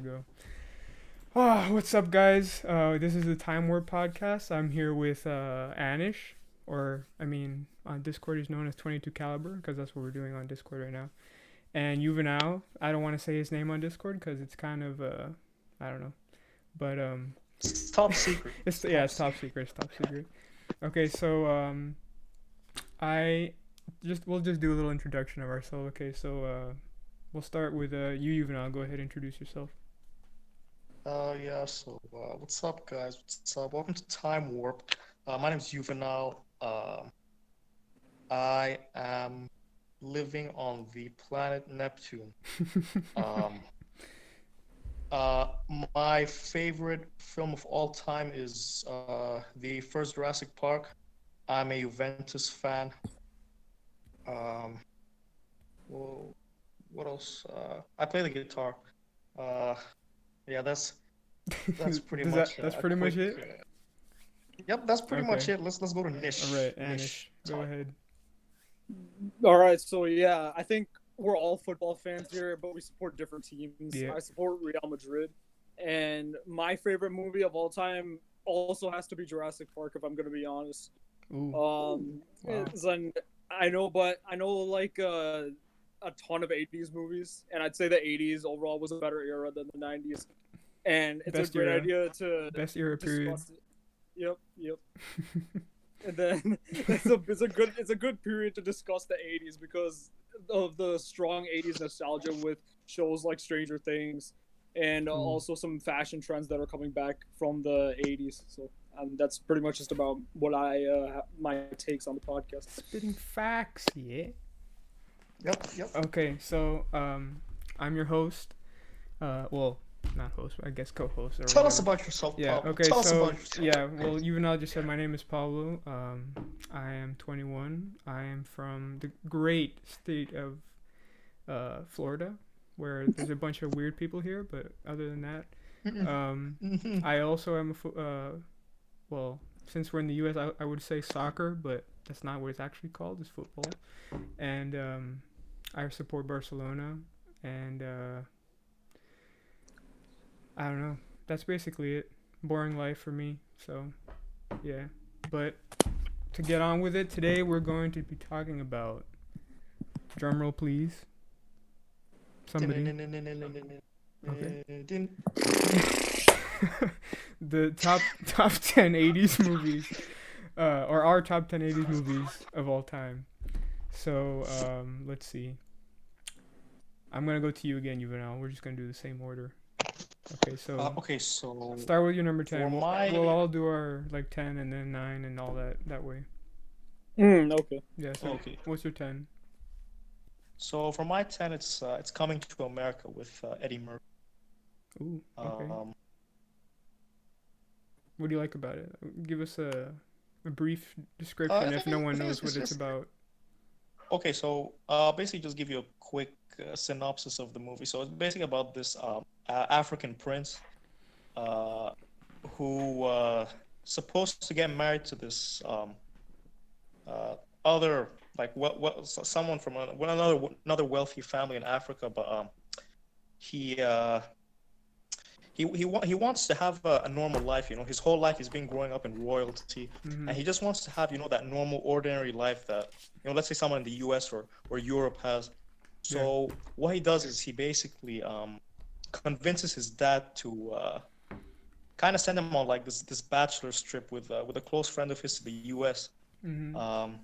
go. Oh, what's up, guys? This is the Time Warp podcast. I'm here with Anish, or I mean, on Discord he's known as 22 Caliber because that's what we're doing on Discord right now. And Juvenal. I don't want to say his name on Discord because it's kind of I don't know, but It's top secret. it's It's yeah, top it's top secret. secret. It's top secret. Okay, so I we'll just do a little introduction of ourselves. Okay, so we'll start with you, Juvenal. Go ahead, and introduce yourself. Yeah. What's up, guys? What's up? Welcome to Time Warp. My name's Juvenal. I am living on the planet Neptune. Um, uh, my favorite film of all time is the first Jurassic Park. I'm a Juventus fan. Um, whoa, what else? I play the guitar. Uh, yeah, that's pretty Does that much that's a pretty much quick. it? Yep, that's pretty much Okay. it. Let's go to All niche right, Anish, go time. ahead. All right, so yeah, I think we're all football fans here, but we support different teams. Yeah. I support Real Madrid, and my favorite movie of all time also has to be Jurassic Park. If I'm gonna be honest, Ooh. Wow. it's an, I know, but I know like a ton of '80s movies, and I'd say the '80s overall was a better era than the '90s, and it's a Best great era. idea to Best era period. discuss it. Yep. And then it's a good period to discuss the '80s because of the strong '80s nostalgia with shows like Stranger Things, and Ooh. also some fashion trends that are coming back from the '80s. So that's pretty much just about what my takes on the podcast. Spitting facts, yeah. Yep. Okay, so I'm your host. Well, not host, I guess co-host or Tell us whatever. about yourself, Yeah. Pablo. Okay. Tell us So about yourself. yeah. Well, you and I just said my name is Pablo. I am 21. I am from the great state of Florida, where there's a bunch of weird people here. But other than that, I also am well, since we're in the U.S., I would say soccer, but that's not what it's actually called. It's football, and I support Barcelona, and I don't know. That's basically it. Boring life for me. So, yeah. But to get on with it, today we're going to be talking about drumroll, please. Somebody. Okay. The top 10 80s movies, or our top 10 80s movies of all time. So let's see. I'm gonna go to you again, Juvenal. We're just gonna do the same order. Okay, so Okay, so start with your number for 10. We'll my all do our like 10 and then 9 and all that way. Okay. Yeah. So okay, what's your 10? so for my 10, it's Coming to America with Eddie Murphy. Ooh. Okay. Um, What do you like about it? Give us a brief I description if think no I one think knows what it's it's about. okay. So basically, just give you a quick synopsis of the movie. So it's basically about this African prince uh, who supposed to get married to this uh, other like someone from another wealthy family in Africa, but he uh, he wants to have a normal life. You know, his whole life he's been growing up in royalty, and Mhm. he just wants to have that normal, ordinary life that let's say someone in the U.S. or Europe has. Yeah. So what he does is he basically convinces his dad to kind of send him on like this bachelor's trip with a close friend of his to the U.S. Mhm. Um,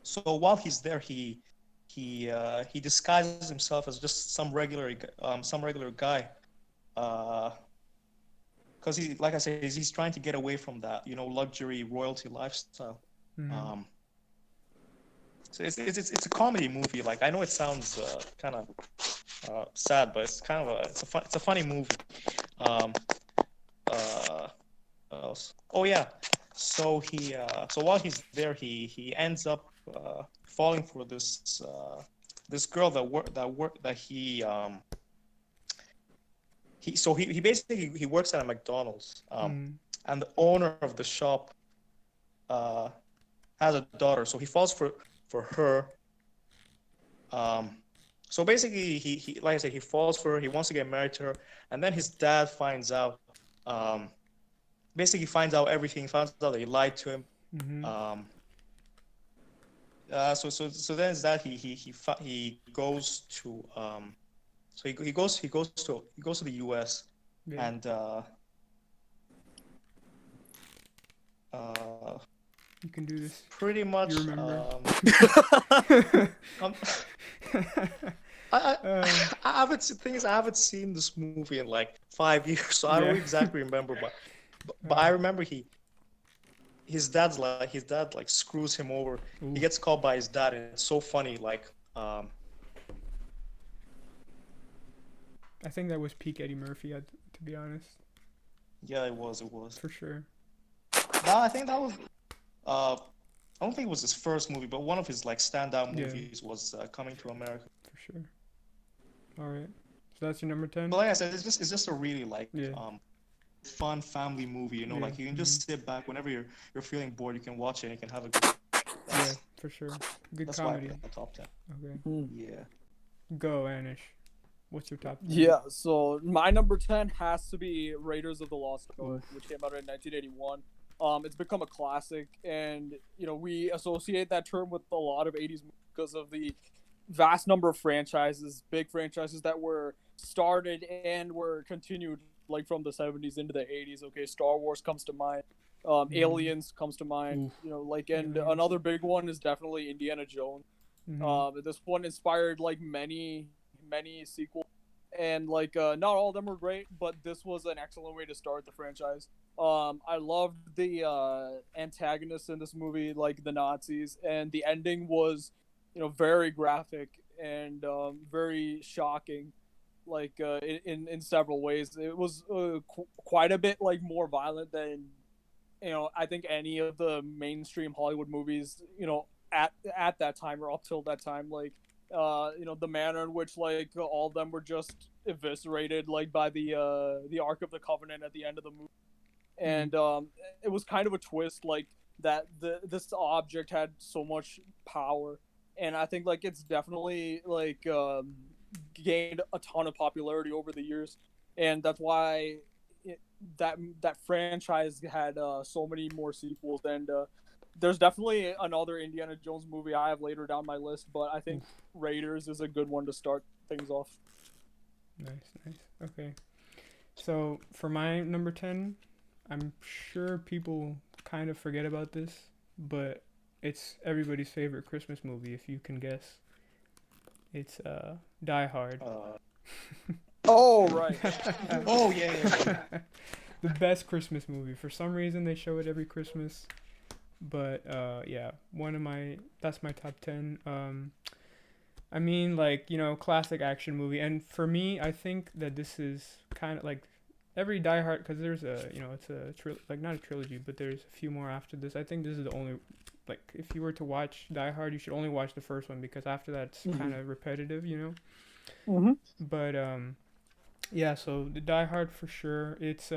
so while he's there, he disguises himself as just some regular guy. Uh, because he, like I said, he's trying to get away from that, luxury royalty lifestyle. Mhm. Um, so it's a comedy movie. Like I know it sounds kind of sad, but it's kind of it's a funny movie. Um, uh, what else? Oh yeah. So while he's there, he ends up falling for this girl that he basically he works at a McDonald's, Mhm. and the owner of the shop uh, has a daughter, so he falls for her, um, So basically, he like I said, he falls for her. He wants to get married to her, and then his dad finds out. Um, Basically, finds out everything. Finds out that he lied to him. Mhm. Um, so then is that he goes to he goes to the U.S. Yeah. and uh, You can do this. pretty much You remember. um, I, um, I haven't thing is I haven't seen this movie in like 5 years, so I don't yeah. exactly remember, but I Uh, remember his dad like screws him over. He ooh. gets called by his dad, and it's so funny. Like, I think that was peak Eddie Murphy, to be honest. yeah, it was. For sure. No, I think that was. I don't think it was his first movie, but one of his like standout Yeah. movies was Coming to America. For sure. All right. So that's your number 10? But like I said, it's just a really like Yeah. fun family movie. You know, Yeah. like you can Mhm. just sit back whenever you're feeling bored, you can watch it and you can have a good. Yeah, That's, for sure. Good that's why I comedy. put it in the top 10. Okay. Yeah. Go, Anish. What's your top 10? Yeah, so my number 10 has to be Raiders of the Lost Ark, which came out in 1981. It's become a classic, and we associate that term with a lot of 80s movies because of the vast number of franchises, big franchises that were started and were continued like from the 70s into the 80s. Okay, Star Wars comes to mind. Aliens comes to mind. Oof. And Aliens. another big one is definitely Indiana Jones. This one inspired like many sequels, and like not all of them were great, but this was an excellent way to start the franchise. I loved the antagonists in this movie, like the Nazis, and the ending was, very graphic and very shocking, like in several ways. It was quite a bit like more violent than I think any of the mainstream Hollywood movies, at that time or up till that time, like the manner in which like all of them were just eviscerated like by the Ark of the Covenant at the end of the movie. And it was kind of a twist, like that this object had so much power, and I think like it's definitely like gained a ton of popularity over the years, and that's why that franchise had so many more sequels. And there's definitely another Indiana Jones movie I have later down my list, but I think Raiders is a good one to start things off. Nice. Okay. So for my number 10, I'm sure people kind of forget about this, but it's everybody's favorite Christmas movie, if you can guess. It's Die Hard. Oh, right. Oh yeah. The best Christmas movie. For some reason, they show it every Christmas. But yeah, that's my top 10. I mean, like, classic action movie. And for me, I think that this is kind of like every Die Hard, because there's it's like not a trilogy, but there's a few more after this. I think this is the only, like, if you were to watch Die Hard, you should only watch the first one, because after that it's kind of repetitive, But yeah, so the Die Hard for sure. It's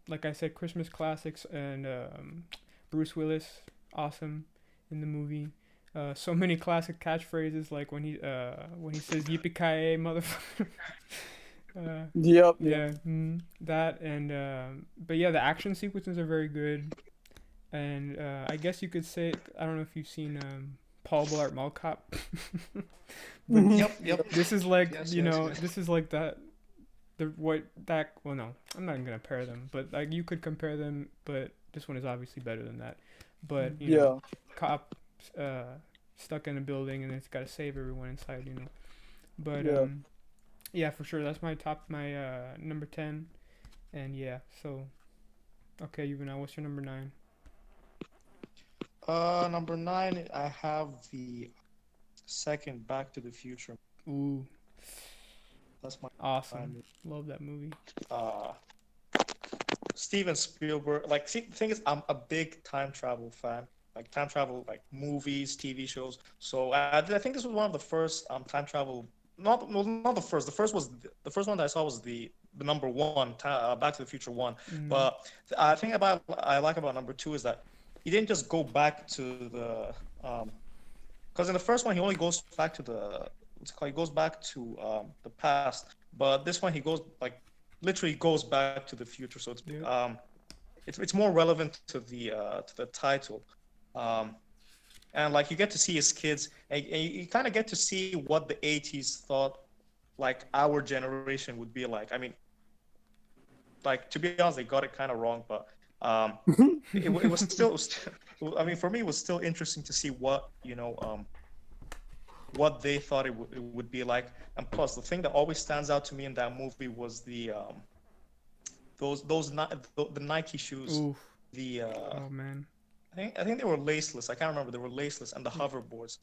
like I said, Christmas classics, and Bruce Willis, awesome in the movie. So many classic catchphrases, like when he says "Yippee-ki-yay, motherfucker." Yep. Yeah, that. And but yeah, the action sequences are very good, and I guess you could say, I don't know if you've seen Paul Blart Mall Cop. Yep. This is like Yes. this is like that. Well, no, I'm not even gonna compare them, but like you could compare them, but this one is obviously better than that. But cop stuck in a building, and it's got to save everyone inside, But yeah, for sure, that's my number 10. And yeah, so okay, Yuvenal, what's your number 9? Number 9, I have the second Back to the Future. Ooh, That's my awesome. Love that movie. Steven Spielberg. Like, see, the thing is, I'm a big time travel fan. Like time travel, like movies, TV shows. So I think this was one of the first time travel. Not the first. The first one that I saw was the number one, Back to the Future one. But I think I like about number 2 is that he didn't just go back to the because in the first one he only goes back to the what's it called? He goes back to the past, but this one he goes like literally goes back to the future. So Yep. it's more relevant to the title, um, and like you get to see his kids, and you kind of get to see what the 80s thought like our generation would be like. I mean, like to be honest, they got it kind of wrong, but it was still, I mean, for me, it was still interesting to see what what they thought it would be like. And plus, the thing that always stands out to me in that movie was the Nike shoes. Oof. The Oh man. I think they were laceless. I can't remember. They were laceless, and the hoverboards.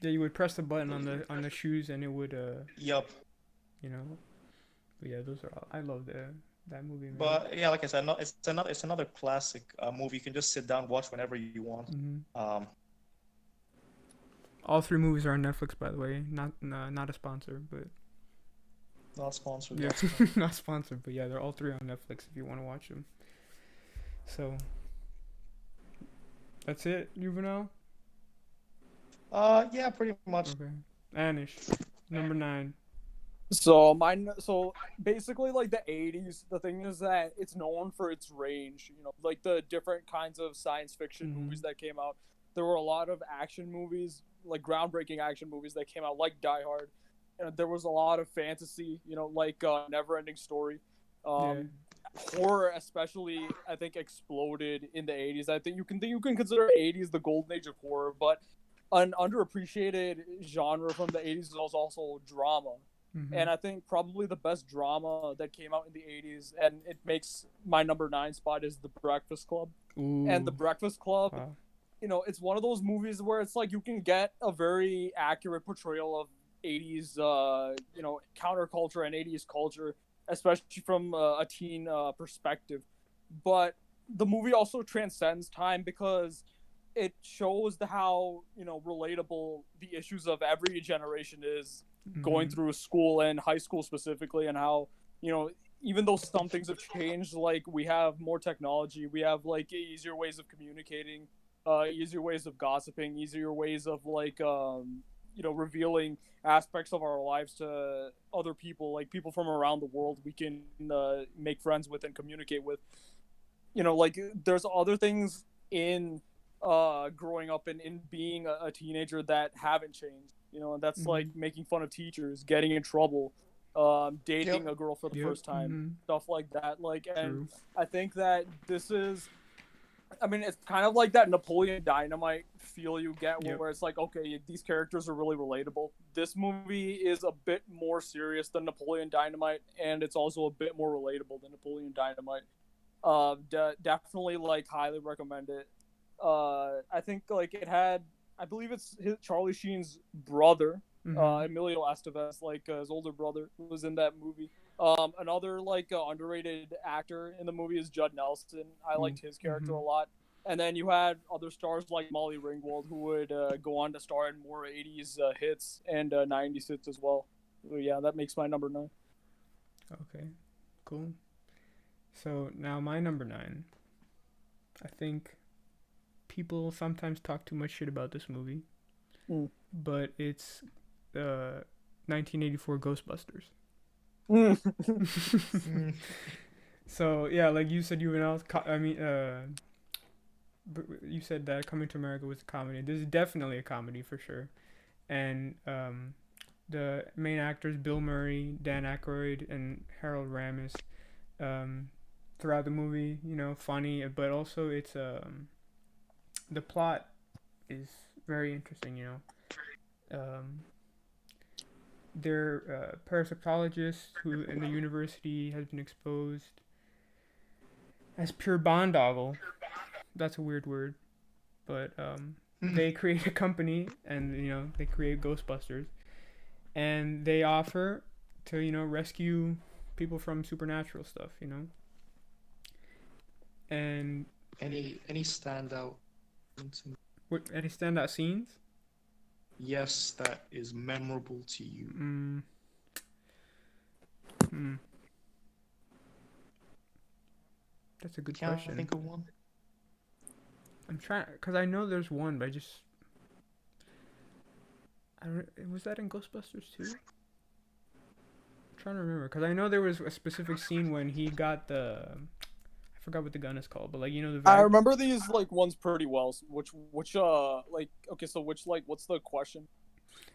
Yeah, you would press the button on the shoes and it would Yup. you know. But yeah, those are all. I love that movie, man. But yeah, like I said, no, it's another classic movie. You can just sit down, watch whenever you want. All three movies are on Netflix, by the way. Not a sponsor, but Not sponsored. yeah, Not sponsored. not sponsored. But yeah, they're all three on Netflix if you want to watch them. So that's it, Juvenile. Yeah, pretty much. Okay, Anish, number 9. So basically like the 80s, the thing is that it's known for its range, like the different kinds of science fiction movies that came out. There were a lot of action movies, like groundbreaking action movies that came out, like Die Hard. There was a lot of fantasy, like Never Ending Story. Horror especially, I think, exploded in the 80s. I think you can consider 80s the golden age of horror, but an underappreciated genre from the 80s is also drama. And I think probably the best drama that came out in the 80s, and it makes my number 9 spot, is The Breakfast Club. Ooh. And The Breakfast Club, wow. It's one of those movies where it's like you can get a very accurate portrayal of 80s, counterculture and 80s culture, especially from a teen perspective. But the movie also transcends time because it shows how relatable the issues of every generation is going through school and high school specifically, and how even though some things have changed, like we have more technology, we have like easier ways of communicating, easier ways of gossiping, easier ways of like revealing aspects of our lives to other people, like people from around the world we can make friends with and communicate with. Like there's other things in growing up and in being a teenager that haven't changed, and that's like making fun of teachers, getting in trouble, dating a girl for the first time, stuff like that. Like, and I think that this is, I mean, it's kind of like that Napoleon Dynamite feel you get where it's like, okay, these characters are really relatable. This movie is a bit more serious than Napoleon Dynamite, and it's also a bit more relatable than Napoleon Dynamite. Definitely like highly recommend it. I think like it had, I believe it's Charlie Sheen's brother, Emilio Estevez, like his older brother, was in that movie. Another like underrated actor in the movie is Judd Nelson. I liked his character a lot. And then you had other stars like Molly Ringwald, who would go on to star in more 80s hits and 90s hits as well. So, yeah, that makes my number 9. Okay, cool. So now my number 9. I think people sometimes talk too much shit about this movie, but it's 1984 Ghostbusters. So yeah, like you said, you said that Coming to America was a comedy. This is definitely a comedy for sure, and the main actors Bill Murray, Dan Aykroyd, and Harold Ramis. Throughout the movie, funny, but also it's the plot is very interesting. They're parapsychologists who in the university has been exposed as pure boondoggle. That's a weird word, but they create a company and they create Ghostbusters, and they offer to rescue people from supernatural stuff. And any standout? Any standout scenes? Yes, that is memorable to you. That's a good Can't question. think of one. I'm trying, because I know there's one, but Was that in Ghostbusters too? I'm trying to remember because I know there was a specific scene when he got I forgot what the gun is called, but like you know the I remember these like ones pretty well. Which like okay, so which like what's the question?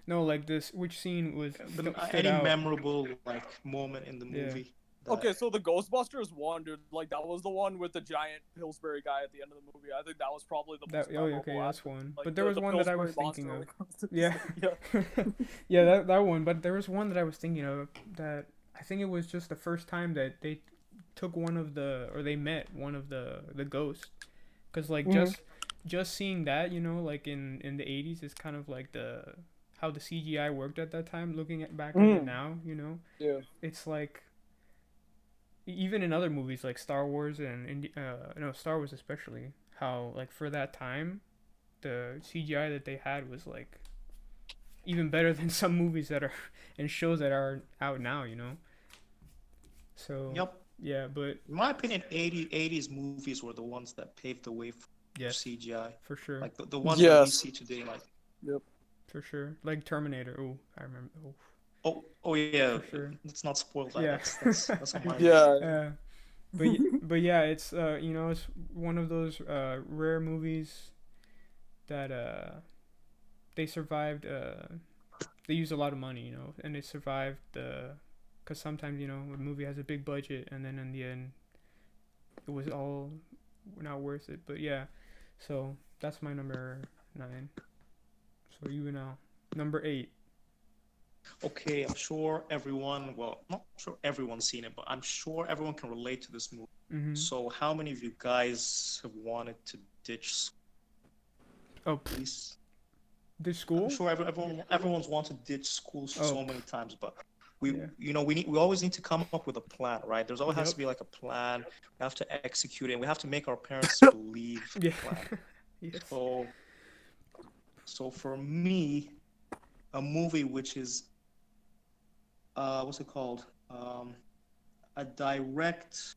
No, like this. Which scene stood Any out? memorable like moment in the Yeah. movie? Okay, so the Ghostbusters one, dude, like that was the one with the giant Pillsbury guy at the end of the movie. I think that was probably the most memorable. Okay, that's aspect. one. Like, But there was the one that I Pillsbury was thinking monster, of. like, comes to Yeah. yeah. Yeah, that one. But there was one that I was thinking of that I think it was just the first time that they took or they met one of the ghosts. Cause like just seeing that, you know, like in the 80's is kind of like the how the CGI worked at that time. Looking at back at it now, you know, Yeah. it's like even in other movies like Star Wars and no Star Wars especially, how like for that time, the CGI that they had was like even better than some movies that are and shows that are out now, you know. So Yep. yeah, but In my opinion, 80's movies were the ones that paved the way for yes, CGI. for sure, Like the ones that we see today, like Yep. for sure. Like Terminator. Oh, I remember. Oh, oh yeah, for sure. let's not spoil that. Yeah. That's on my list. Yeah. But yeah, it's you know it's one of those rare movies that they survived. They used a lot of money, you know, and they survived because sometimes you know a movie has a big budget and then in the end it was all not worth it. But yeah, so that's my number 9. So you now number 8. Okay, I'm sure everyone, well, not sure everyone's seen it, but I'm sure everyone can relate to this movie. Mm-hmm. So, how many of you guys have wanted to ditch school? Oh, Please? this I'm school? sure everyone's wanted to ditch school so many times, but Yeah. we always need to come up with a plan, right? There's always has Yep. to be like a plan. We have to execute it, and we have to make our parents believe the Yeah. plan. Yes. So for me, a movie which is what's it called? A direct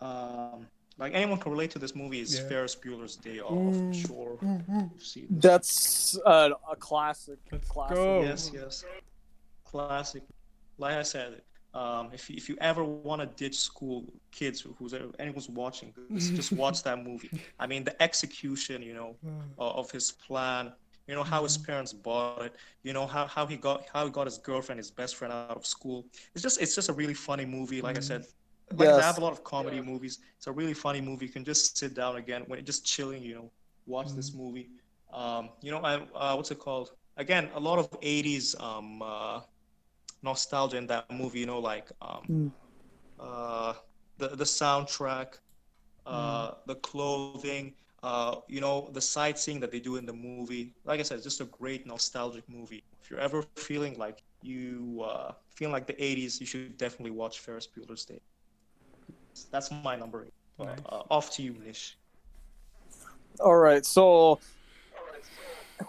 like anyone can relate to this movie is Yeah. Ferris Bueller's Day Off. I'm sure you've seen this. That's a classic. Let's classic. go. Yes. Classic. Like I said, if you ever want to ditch school, kids, anyone's watching, just watch that movie. I mean, the execution, you know, of his plan. You know how his parents bought it. You know how he got his girlfriend, his best friend out of school. It's just a really funny movie. Like I said, like I said, I have a lot of comedy movies. It's a really funny movie. You can just sit down again when you're just chilling. You know, watch this movie. You know, what's it called? Again, a lot of 80's nostalgia in that movie. You know, like the soundtrack, the clothing, you know, the sightseeing that they do in the movie. Like I said, it's just a great nostalgic movie. If you're ever feeling like the 80's, you should definitely watch Ferris Bueller's Day. That's my number 8. Nice. Off to you, Nish. All right, so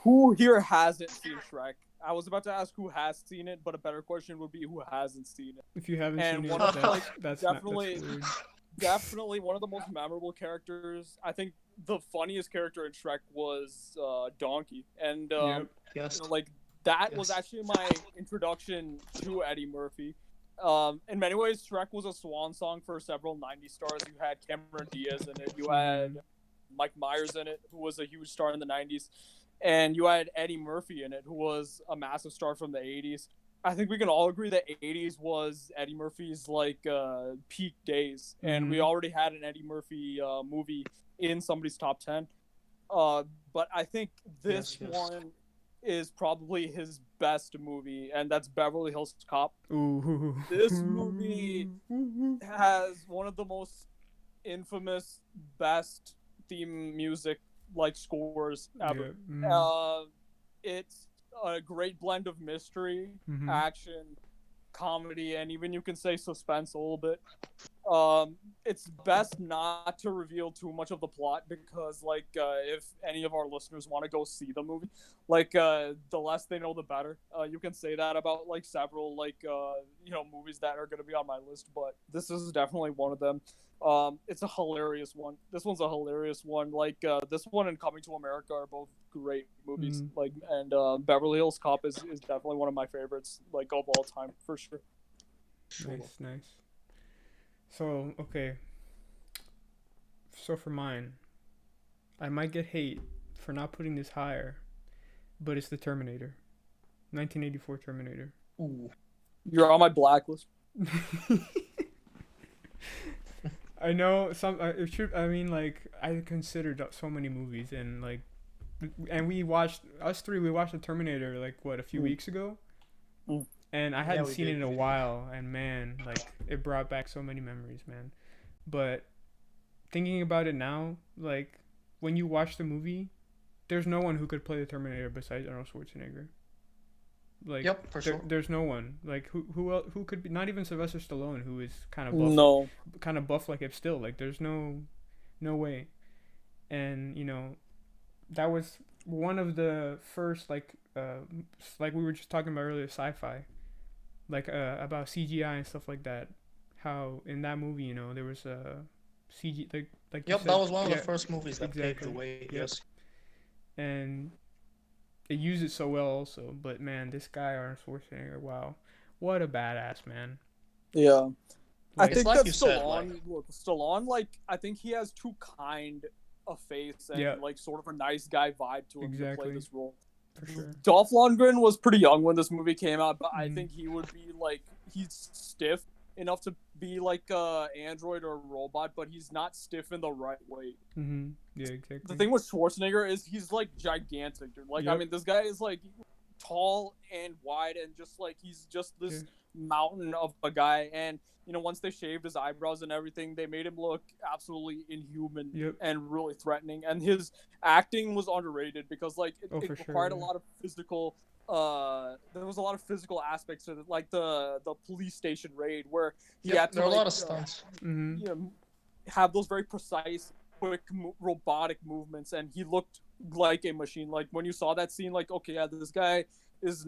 who here hasn't seen Shrek? I was about to ask who has seen it, but a better question would be who hasn't seen it. If you haven't And seen one it, of that's definitely, not, that's definitely one of the most memorable characters. I think the funniest character in Shrek was Donkey, and Yep. Yes. you know, like that was actually my introduction to Eddie Murphy. In many ways, Shrek was a swan song for several '90s stars. You had Cameron Diaz in it. You had Mike Myers in it, who was a huge star in the '90s, and you had Eddie Murphy in it, who was a massive star from the '80s. I think we can all agree that '80s was Eddie Murphy's like peak days, and we already had an Eddie Murphy movie in somebody's top 10. But I think this one is probably his best movie, and that's Beverly Hills Cop. Ooh. This movie has one of the most infamous, best theme music like scores ever. Yeah. It's a great blend of mystery, action, comedy, and even you can say suspense a little bit. It's best not to reveal too much of the plot because, like, if any of our listeners want to go see the movie, like, the less they know, the better. You can say that about like several like movies that are gonna be on my list, but this is definitely one of them. It's a hilarious one. This one's a hilarious one. Like, this one and Coming to America are both great movies. Mm. Like, and Beverly Hills Cop is definitely one of my favorites, like, of all time for sure. Sure. Nice. So, okay. So for mine, I might get hate for not putting this higher, but it's the Terminator. 1984 Terminator. Ooh. You're on my blacklist. I know some. It should. I mean, like, I considered so many movies, and like, and we watched us three. We watched the Terminator like what a few weeks ago, Mm. and I hadn't we seen it did, in a we did. while, and man, like, it brought back so many memories, man. But thinking about it now, like, when you watch the movie, there's no one who could play the Terminator besides Arnold Schwarzenegger. Like, Yep, for sure. there's no one. Like, who could be? Not even Sylvester Stallone, who is No. kind of buff like him still. Like, there's no way. And that was one of the first like we were just talking about earlier, sci-fi, like about CGI and stuff like that. How in that movie, there was a CG, like you Yep, said, that was one of yeah, the first movies that paved the exactly. way. Yep. Yes. And it used it so well also. But man, this guy Arnold Schwarzenegger, wow, what a badass, man. Yeah. I Like, It's think like that you said, like, Stallone, like, I think he has too kind a face and yeah, like sort of a nice guy vibe to him to play exactly, this role. for sure. Dolph Lundgren was pretty young when this movie came out, but I Mhm. think he would be like, he's stiff enough to be like a android or a robot, but he's not stiff in the right way. Yeah, exactly. The thing with Schwarzenegger is he's like gigantic, dude. Like, I Yep. mean, this guy is like tall and wide and just like he's just this Yeah. mountain of a guy. And once they shaved his eyebrows and everything, they made him look absolutely inhuman Yep. and really threatening. And his acting was underrated because like it For sure, required a yeah. lot of physical. There was a lot of physical aspects to it, like the police station raid where he yep, had to there are a like lot of stunts. have those very precise, quick, robotic movements, and he looked like a machine. Like when you saw that scene, like, okay, yeah, this guy is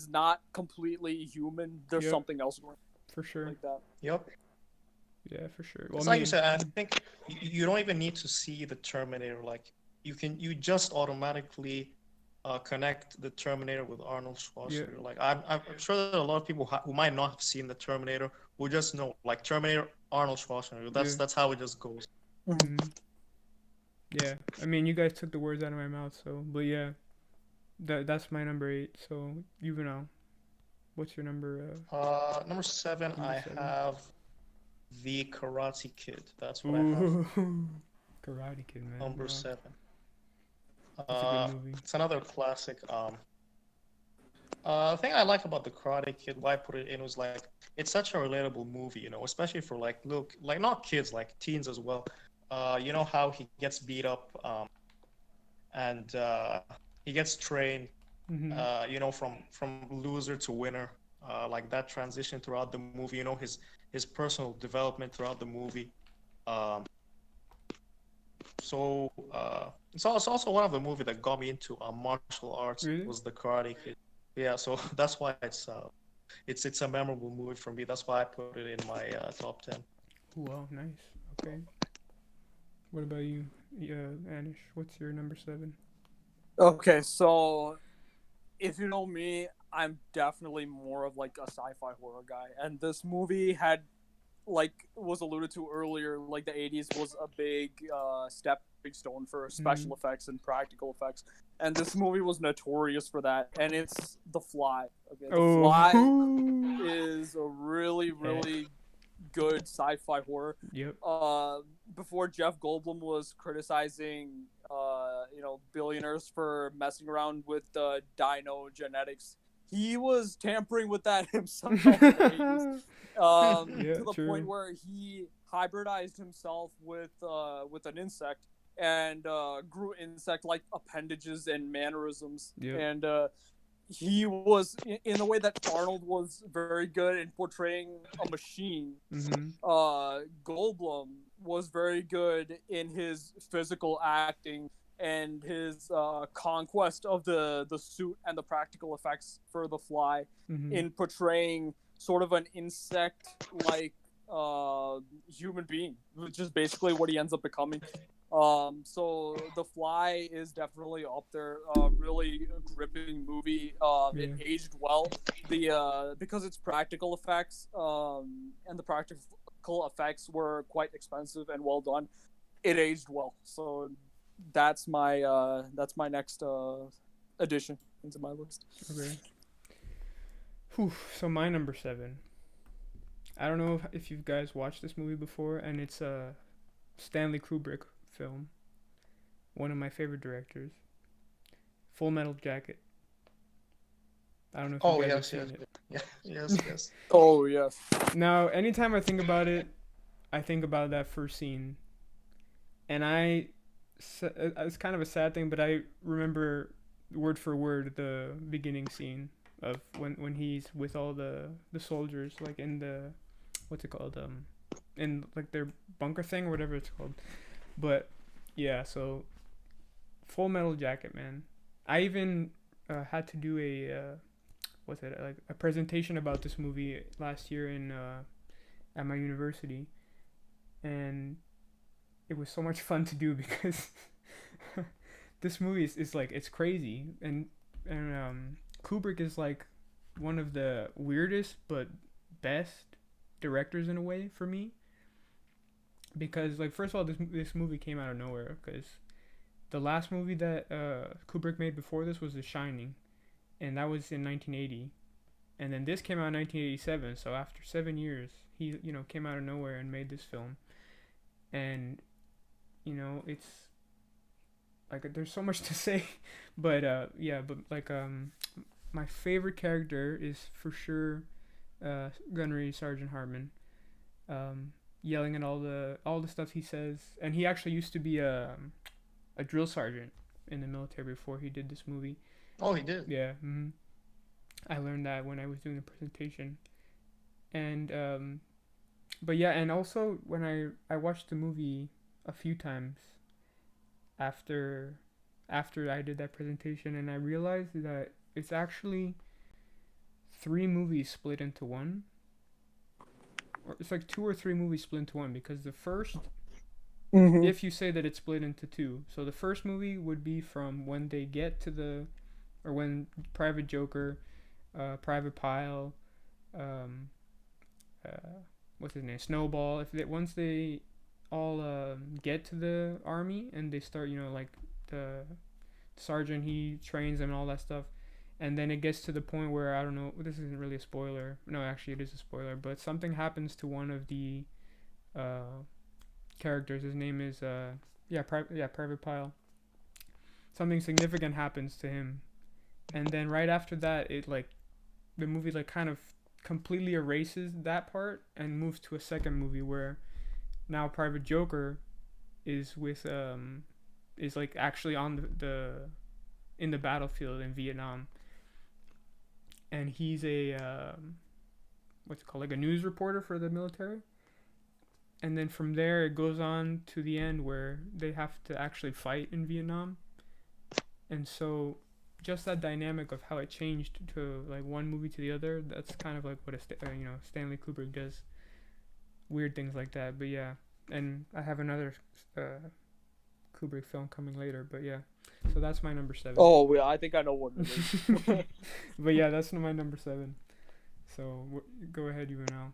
not completely human. There's Yep. something else going For sure. like that. Yep. Yeah, for sure. Well, It's I like you mean, said, I think you don't even need to see the Terminator. Like, you just automatically connect the Terminator with Arnold yeah, Schwarzenegger. Like, I'm sure that a lot of people who might not have seen the Terminator will just know, like, Terminator, Arnold Schwarzenegger. Yeah. That's how it just goes. Mhm. Yeah. I mean, you guys took the words out of my mouth, so, but yeah, that's my number 8. So, what's your number? Number 7, Number I 7. have The Karate Kid. That's what I have. Ooh, Karate Kid, man. Number Wow. 7. That's a good movie. It's another classic. The thing I like about The Karate Kid, why I put it in, was like it's such a relatable movie, especially for like not kids, like teens as well. You know how he gets beat up, and he gets trained, Mhm. from loser to winner, like that transition throughout the movie. His personal development throughout the movie. Um, it's also one of the movie that got me into martial arts Really? was The Karate Kid. Yeah, so that's why it's a memorable movie for me. That's why I put it in my top 10. Wow, nice. Okay. What about you, Anish? What's your number 7? Okay, so if you know me, I'm definitely more of like a sci-fi horror guy, and this movie had, like was alluded to earlier, like the 80s was a big stepping stone for special effects and practical effects, and this movie was notorious for that, and it's The Fly. Okay, The Fly is a really good sci-fi horror. Yep. Before Jeff Goldblum was criticizing billionaires for messing around with dino genetics, he was tampering with that himself in the 80s. Yeah, To the true. point where he hybridized himself with an insect and grew insect-like appendages and mannerisms. Yep. And he was in the way that Arnold was very good in portraying a machine. Mm-hmm. Goldblum was very good in his physical acting and his conquest of the suit and the practical effects for the fly Mm-hmm. in portraying sort of an insect like human being, which is basically what he ends up becoming. So The Fly is definitely up there. Really gripping movie. It Yeah. aged well. Because it's practical effects, and the practical effects were quite expensive and well done. It aged well. So that's my next addition into my list. Okay. Whew. So my number 7. I don't know if you guys watched this movie before, and it's a Stanley Kubrick film. One of my favorite directors. Full Metal Jacket. I don't know if you Oh guys have yes, seen yes, it. yeah, yes, yes. Oh yes. Now, anytime I think about it, I think about that first scene, and it's kind of a sad thing, but I remember word for word the beginning scene of when he's with all the soldiers, like in the, what's it called, in like their bunker thing or whatever it's called. But yeah, so Full Metal Jacket, man. I even had to do a what's it, like a presentation about this movie last year in at my university, and it was so much fun to do because this movie is like, it's crazy, and Kubrick is like one of the weirdest but best directors in a way for me, because like, first of all, this movie came out of nowhere, because the last movie that Kubrick made before this was The Shining, and that was in 1980, and then this came out in 1987. So after 7 years, he came out of nowhere and made this film, and it's like, there's so much to say, but yeah, but like, my favorite character is for sure Gunnery Sergeant Hartman, yelling at all the stuff he says, and he actually used to be a drill sergeant in the military before he did this movie. Oh, he did. Yeah, I learned that when I was doing the presentation, and but yeah, and also when I watched the movie a few times after I did that presentation, and I realized that it's actually 3 movies split into one, or it's like 2 or 3 movies split into one, because the first, Mm-hmm. if you say that it's split into two, so the first movie would be from when they get to or when Private Joker, Private Pile, um, what's his name, Snowball, if they once they all get to the army, and they start, like the sergeant, he trains them and all that stuff, and then it gets to the point where, I don't know, this isn't really a spoiler, no, actually it is a spoiler, but something happens to one of the uh, characters. His name is Private Pile. Something significant happens to him, and then right after that, it like, the movie like kind of completely erases that part and moves to a second movie where now Private Joker is with is like actually on the in the battlefield in Vietnam, and he's a what's it called, like a news reporter for the military. And then from there, it goes on to the end where they have to actually fight in Vietnam. And so, just that dynamic of how it changed to like one movie to the other, that's kind of like what Stanley Kubrick does. Weird things like that. But yeah, and I have another Kubrick film coming later. But yeah, so that's my number 7. Oh yeah, I think I know what it is. But yeah, that's my number 7. So go ahead, you now.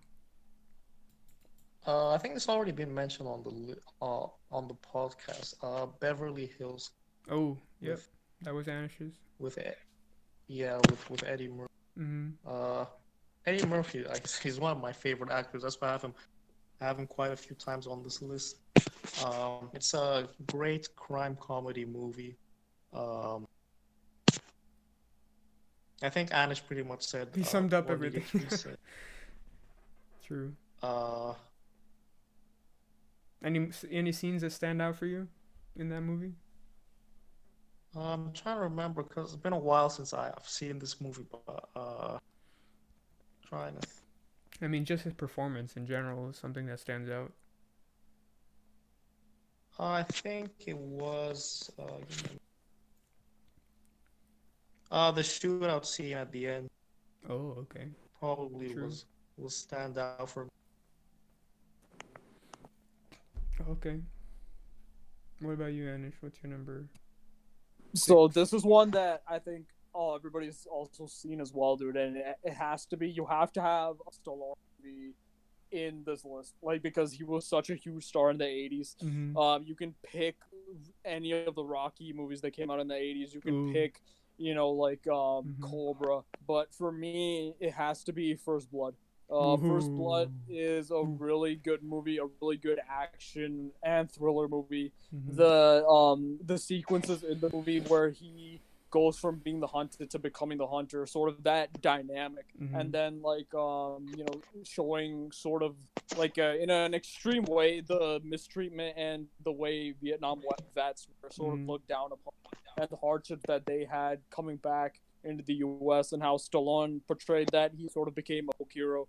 I think it's already been mentioned on the podcast. Beverly Hills Oh, yep, with that was Anish's. with E- yeah, with Eddie Murphy. Mhm. Eddie Murphy, he's one of my favorite actors. That's why I have him quite a few times on this list. It's a great crime comedy movie. Um, I think Anish pretty much said He summed up what everything. needed to be said. True. Uh, Any scenes that stand out for you in that movie? I'm trying to remember because it's been a while since I've seen this movie, but trying to. I mean, just his performance in general is something that stands out. I think it was the shootout scene at the end Oh, okay. probably True. will stand out for me. Okay. What about you, Anish? What's your number So 6? this is one that I think everybody's also seen as well, dude, and it has to be. You have to have a Stallone movie in this list, like because he was such a huge star in the '80s. Mm-hmm. You can pick any of the Rocky movies that came out in the '80s. You can Ooh. pick, like Mm-hmm. Cobra, but for me, it has to be First Blood. First Ooh. Blood is a Ooh. really good movie, a really good action and thriller movie. Mm-hmm. The sequences in the movie where he goes from being the hunted to becoming the hunter, sort of that dynamic, Mm-hmm. and then showing sort of like in an extreme way the mistreatment and the way Vietnam vets were sort of Mm-hmm. looked down upon and the hardships that they had coming back into the U.S. and how Stallone portrayed that he sort of became a folk hero.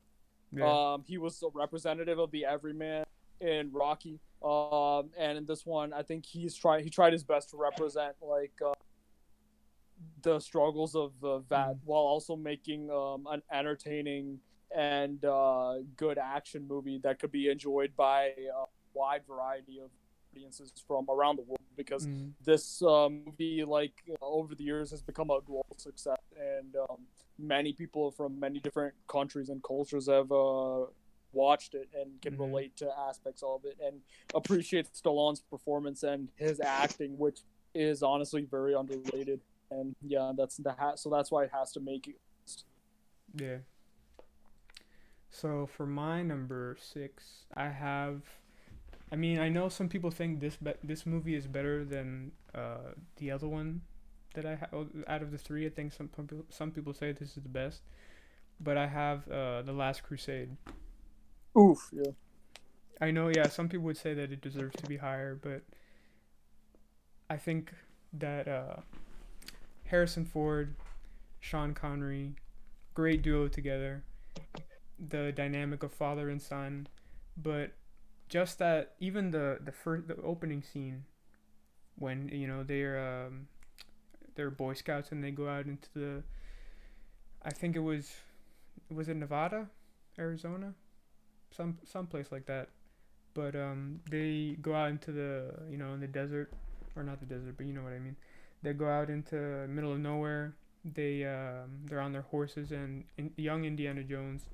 Yeah. He was a representative of the everyman in Rocky, and in this one, I think he tried his best to represent the struggles of that Mm-hmm. while also making an entertaining and good action movie that could be enjoyed by a wide variety of audiences from around the world because Mm-hmm. this movie over the years has become a global success and many people from many different countries and cultures have watched it and can Mm-hmm. relate to aspects of it and appreciate Stallone's performance and his acting, which is honestly very underrated. And yeah, so that's why it has to make it. Yeah. So for my number 6, I have. I mean, I know some people think this movie is better than the other one that I have out of the three. I think some people say this is the best, but I have the Last Crusade. Oof, yeah. I know, yeah, some people would say that it deserves to be higher, but I think that Harrison Ford, Sean Connery, great duo together. The dynamic of father and son, but just that even the opening scene when they're Boy Scouts and they go out into the, I think it was in Nevada, Arizona, some place like that. But they go out into the in the desert, or not the desert, but you know what I mean. They go out into the middle of nowhere. They're on their horses, and young Indiana Jones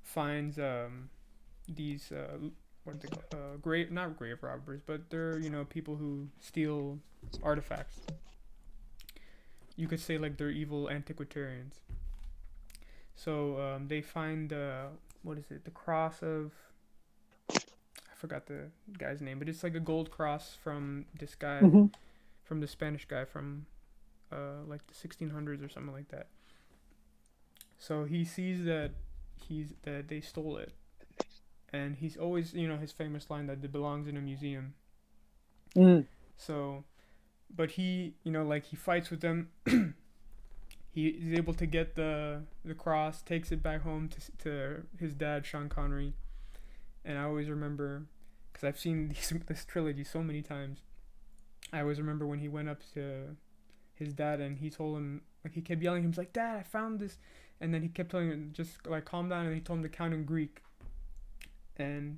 finds these what are they called? Grave Not grave robbers, but they're people who steal artifacts. You could say like they're evil antiquarians. So they find what is it? The cross of, I forgot the guy's name, but it's like a gold cross from this guy, Mm-hmm. from the Spanish guy from like the 1600s or something like that. So he sees that they stole it, and he's always his famous line that it belongs in a museum. Mm. So, but he like he fights with them. He's able to get the cross, takes it back home to his dad, Sean Connery. And I always remember, because I've seen this trilogy so many times. I always remember when he went up to his dad and he told him, like, he kept yelling, he was like, "Dad, I found this," and then he kept telling him just like calm down, and he told him to count in Greek, and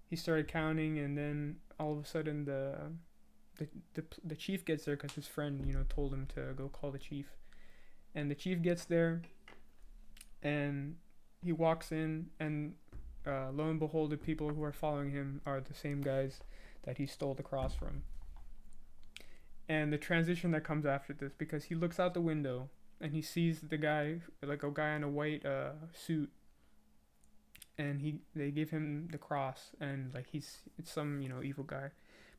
he started counting, and then all of a sudden the chief gets there because his friend told him to go call the chief, and the chief gets there, and he walks in, and lo and behold, the people who are following him are the same guys that he stole the cross from. And the transition that comes after this, because he looks out the window and he sees the guy, like a guy in a white suit, and they give him the cross, and like it's some evil guy.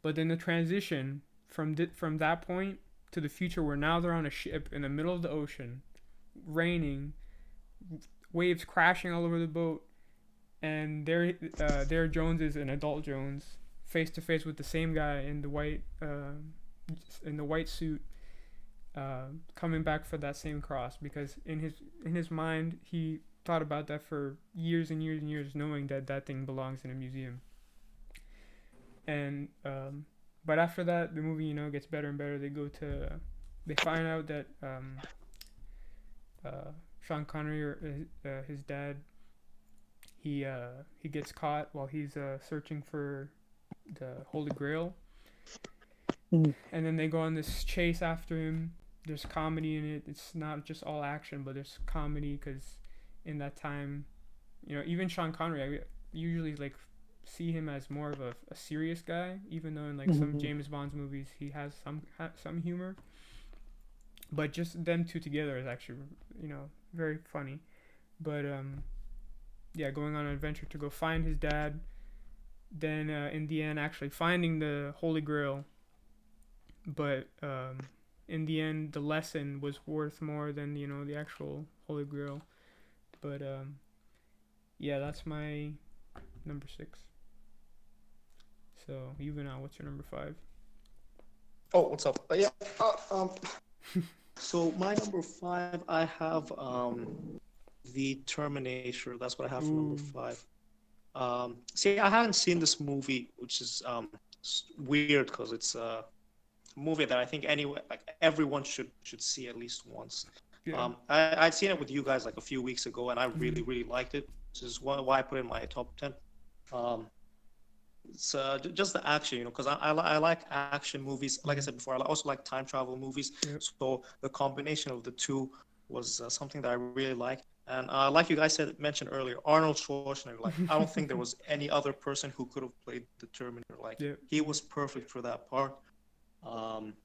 But then the transition from that point to the future, where now they're on a ship in the middle of the ocean, raining, waves crashing all over the boat, and there Jones is an adult Jones, face to face with the same guy in the white in the white suit, coming back for that same cross, because in his mind he thought about that for years and years and years, knowing that that thing belongs in a museum. And but after that, the movie, gets better and better. They find out that Sean Connery, or his dad, he gets caught while he's searching for the Holy Grail, Mhm. and then they go on this chase after him. There's comedy in it. It's not just all action, but there's comedy because in that time, even Sean Connery, I usually like see him as more of a serious guy, even though in like some James Bond's movies he has some humor. But just them two together is actually, very funny. But yeah, going on an adventure to go find his dad. Then in the end, actually finding the Holy Grail. But in the end, the lesson was worth more than the actual Holy Grail. But yeah, that's my number 6. So Juvenal, what's your number 5? Oh, what's up? Yeah. So my number 5, I have the Terminator. That's what I have for number Ooh. 5. See, I haven't seen this movie, which is weird because it's a movie that I think everyone should see at least once. Yeah. I'd seen it with you guys like a few weeks ago, and I really Mhm. really liked it. Which is why I put it in my top 10. Um, it's just the action, because I like action movies. Like I said before, I also like time travel movies. Yep. So the combination of the two was something that I really like. And like you guys mentioned earlier, Arnold Schwarzenegger. Like I don't think there was any other person who could have played the Terminator. Like Yep. he was perfect for that part. Um,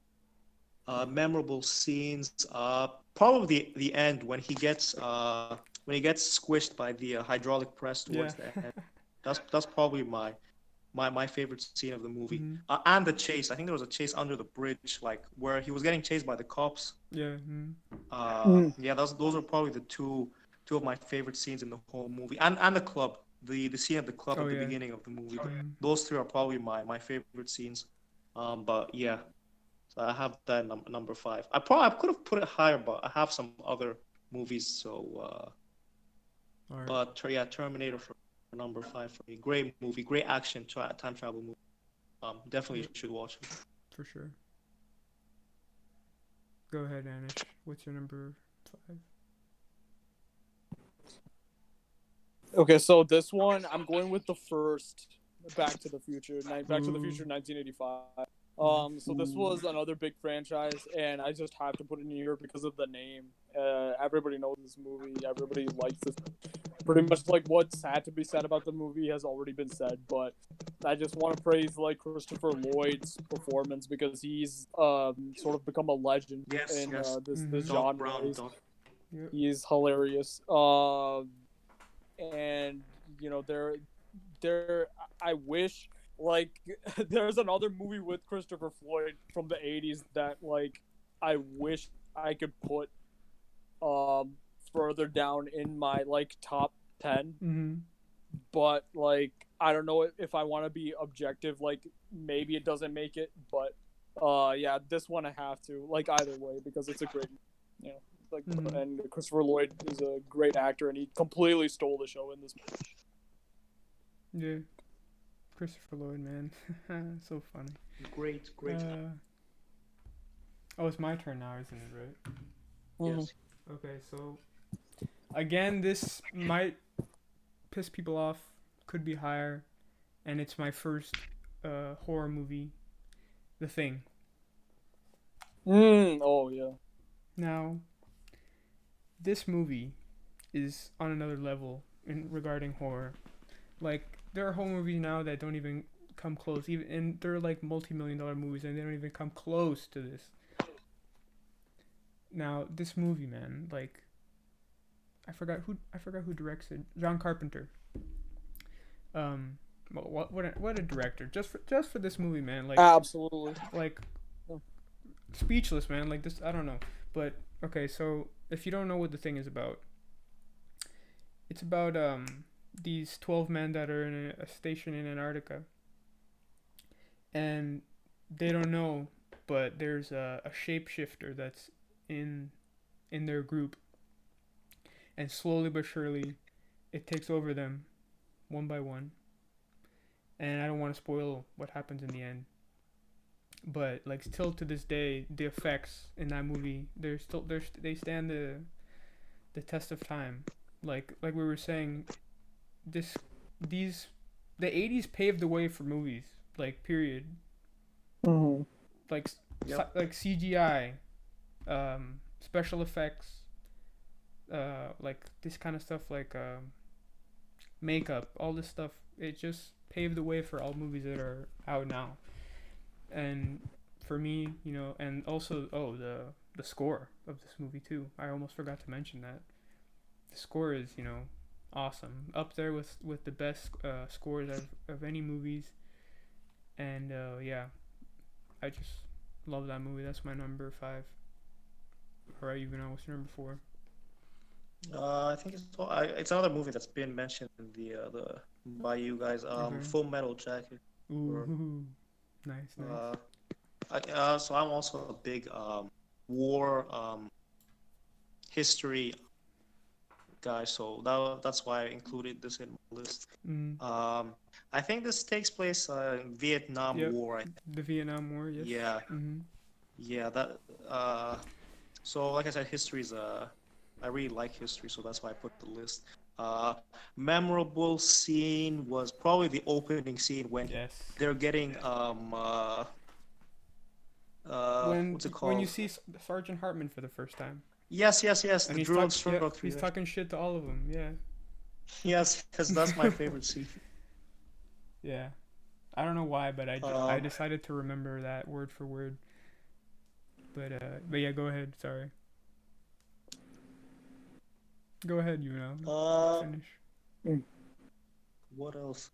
Memorable scenes. Probably the end when he gets squished by the hydraulic press Yeah. towards the end. That's probably my favorite scene of the movie. Mhm. And the chase. I think there was a chase under the bridge, like where he was getting chased by the cops. Yeah. Mhm. Yeah, those are probably the two of my favorite scenes in the whole movie. And the club, the scene at the club Oh at the yeah. beginning of the movie. Mhm. Those three are probably my favorite scenes. But yeah, so I have that number 5. I could have put it higher, but I have some other movies. So, All right. but yeah, Terminator for number 5 for me. Great movie, great action time travel movie. Definitely Yep. should watch it. For sure. Go ahead, Anish. What's your number 5? Okay, so this one I'm going with the first Back to the Future, Back to the Ooh. Future 1985. So this was another big franchise, and I just have to put it in here because of the name. Everybody knows this movie. Everybody likes this. Pretty much like what's had to be said about the movie has already been said, but I just want to praise like Christopher Lloyd's performance because he's sort of become a legend Yes, in yes. this Doc genre. Brown, Doc. Yep. He's hilarious. And there I wish like there's another movie with Christopher Lloyd from the 80s that like I wish I could put further down in my like top 10, Mhm. but like I don't know if I want to be objective, like maybe it doesn't make it, but yeah, this one I have to, like, either way, because it's a great, you know like and Christopher Lloyd is a great actor and he completely stole the show in this movie. Yeah. Christopher Lloyd, man. So funny. Great. Oh, it's my turn now, isn't it, right? Yes. Okay, so again, this might piss people off, could be higher, and it's my first horror movie, The Thing. Oh yeah. Now, this movie is on another level in regarding horror. Like, there are horror movies now that don't even come close, even, and they're like multi-million-dollar movies, and they don't even come close to this. Now, this movie, man, like, I forgot who directs it. John Carpenter. What a director! Just for this movie, man. Absolutely. Like Yeah. speechless, man. Like this, I don't know. But okay, so if you don't know what The Thing is about, it's about these 12 men that are in a station in Antarctica, and they don't know but there's a shapeshifter that's in in their group, and slowly but surely, it takes over them one by one. And I don't want to spoil what happens in the end, but like still to this day, the effects in that movie they stand the test of time. Like we were saying, this these the 80's paved the way for movies, like period. Mm-hmm. Like Yep. like CGI, special effects, like this kind of stuff, like makeup, all this stuff. It just paved the way for all movies that are out now. And for me, and also the score of this movie too. I almost forgot to mention that the score is awesome, up there with the best scores of any movies. And yeah, I just love that movie. That's my number 5. All right, you know what's your number 4? I think it's another movie that's been mentioned in the by you guys. Okay. Full Metal Jacket. Or, Ooh, nice. so I'm also a big war history guy, so that's why I included this in my list. Mm. I think this takes place in Vietnam Yep. War. The Vietnam War. Yes. Yeah, Mm-hmm. yeah. That. So like I said, history is I really like history, so that's why I put the list. Uh, Memorable scene was probably the opening scene when Yes. they're getting When what's it when you called? see Sergeant Hartman for the first time, Yes, and the drill instructor. he's talking shit to all of them. Yeah. Yes, that's my favorite scene. Yeah. I don't know why, but I Um, decided to remember that word for word. But yeah, go ahead. Sorry. Go ahead. uh, Finish. what else?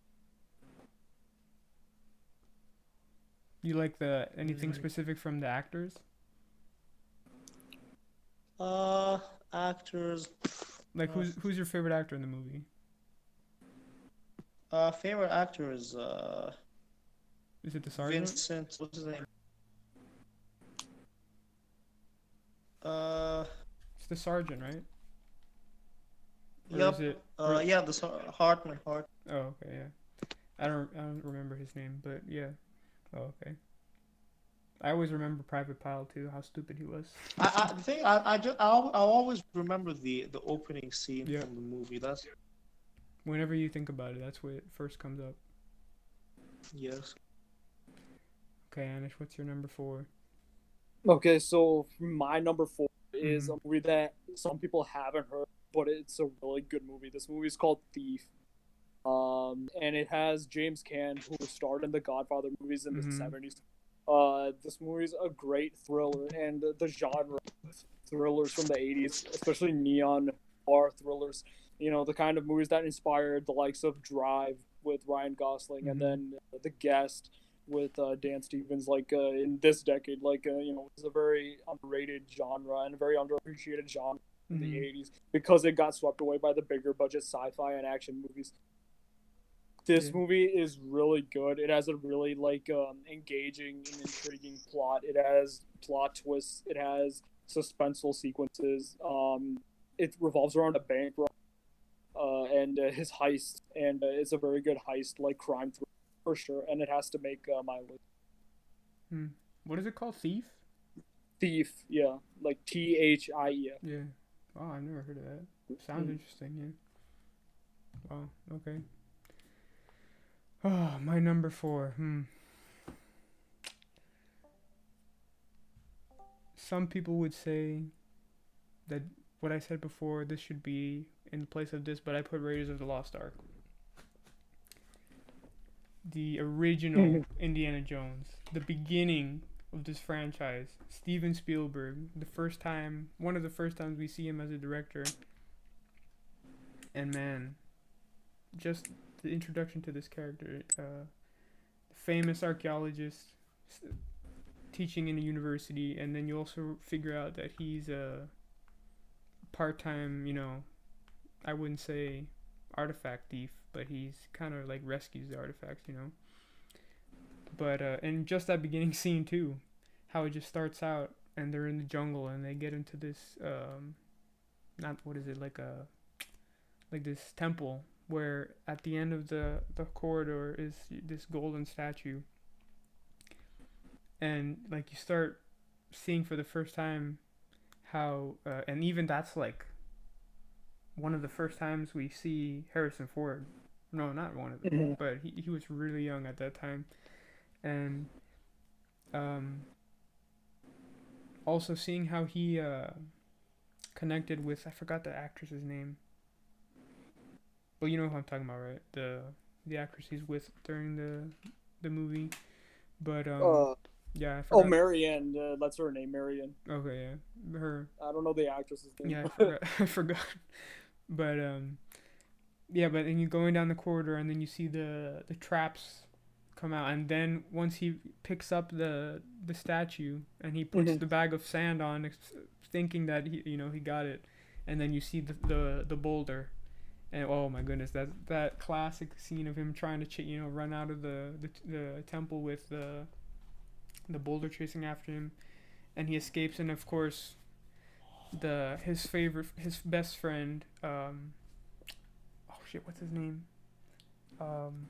You like anything Mm, specific from the actors? Uh, Actors. Like Uh, who's your favorite actor in the movie? Favorite actor is Is it the sergeant? Vincent. What's his name? Uh, It's the sergeant, right? Or is yep. it? Or, Yeah, Hartman. oh, okay, yeah. I don't remember his name, but yeah. Oh, okay. I always remember Private Pile too. How stupid he was. The thing I'll always remember the opening scene Yeah. from the movie. That's Whenever you think about it, that's what first comes up. yes. Okay, Anish, what's your number 4? Okay, so my number 4 is Mm-hmm. a movie that some people haven't heard, but it's a really good movie. This movie is called Thief. And it has James Caan, who starred in the Godfather movies in the Mm-hmm. 70s. This movie is a great thriller, and the genre of thrillers from the 80s, especially neon bar thrillers, the kind of movies that inspired the likes of Drive with Ryan Gosling, and Mm-hmm. then The Guest with Dan Stevens, in this decade, it's a very underrated genre and a very underappreciated genre in the Mm-hmm. 80s because it got swept away by the bigger budget sci-fi and action movies. This Yeah. movie is really good. It has a really engaging and intriguing plot. It has plot twists. It has suspenseful sequences. It revolves around a bank and his heist, and it's a very good heist, like crime thriller for sure. And it has to make my list. Hmm. What is it called? Thief? Thief, yeah, like THIEF. Yeah. Oh, I've never heard of that. Sounds interesting. Yeah. Wow. Okay. Oh, my number 4. Some people would say that what I said before, this should be in place of this, but I put Raiders of the Lost Ark. The original Indiana Jones, the beginning of this franchise. Steven Spielberg, one of the first times we see him as a director. And man, just the introduction to this character, famous archaeologist teaching in a university, and then you also figure out that he's a part-time, I wouldn't say artifact thief, but he's kind of like rescues the artifacts. But and just that beginning scene too, how it just starts out and they're in the jungle and they get into this not what is it like this temple where at the end of the corridor is this golden statue, and like you start seeing for the first time how and even that's like one of the first times we see Harrison Ford. No, not one of them, Mhm. but he was really young at that time, and um, also seeing how he connected with, I forgot the actress's name, but you know who I'm talking about, right? The actress he's with during the movie, but Uh, yeah, I oh, forgot. Marianne. That's her name, Marianne. Okay, yeah, her. I don't know the actress's name. Yeah, I forgot. I forgot. But yeah, but then you going down the corridor and then you see the traps come out, and then once he picks up the statue and he puts Mhm. the bag of sand on, thinking that he got it, and then you see the boulder, and oh my goodness, that classic scene of him trying to run out of the temple with the boulder chasing after him, and he escapes, and of course his best friend, oh shit, what's his name, um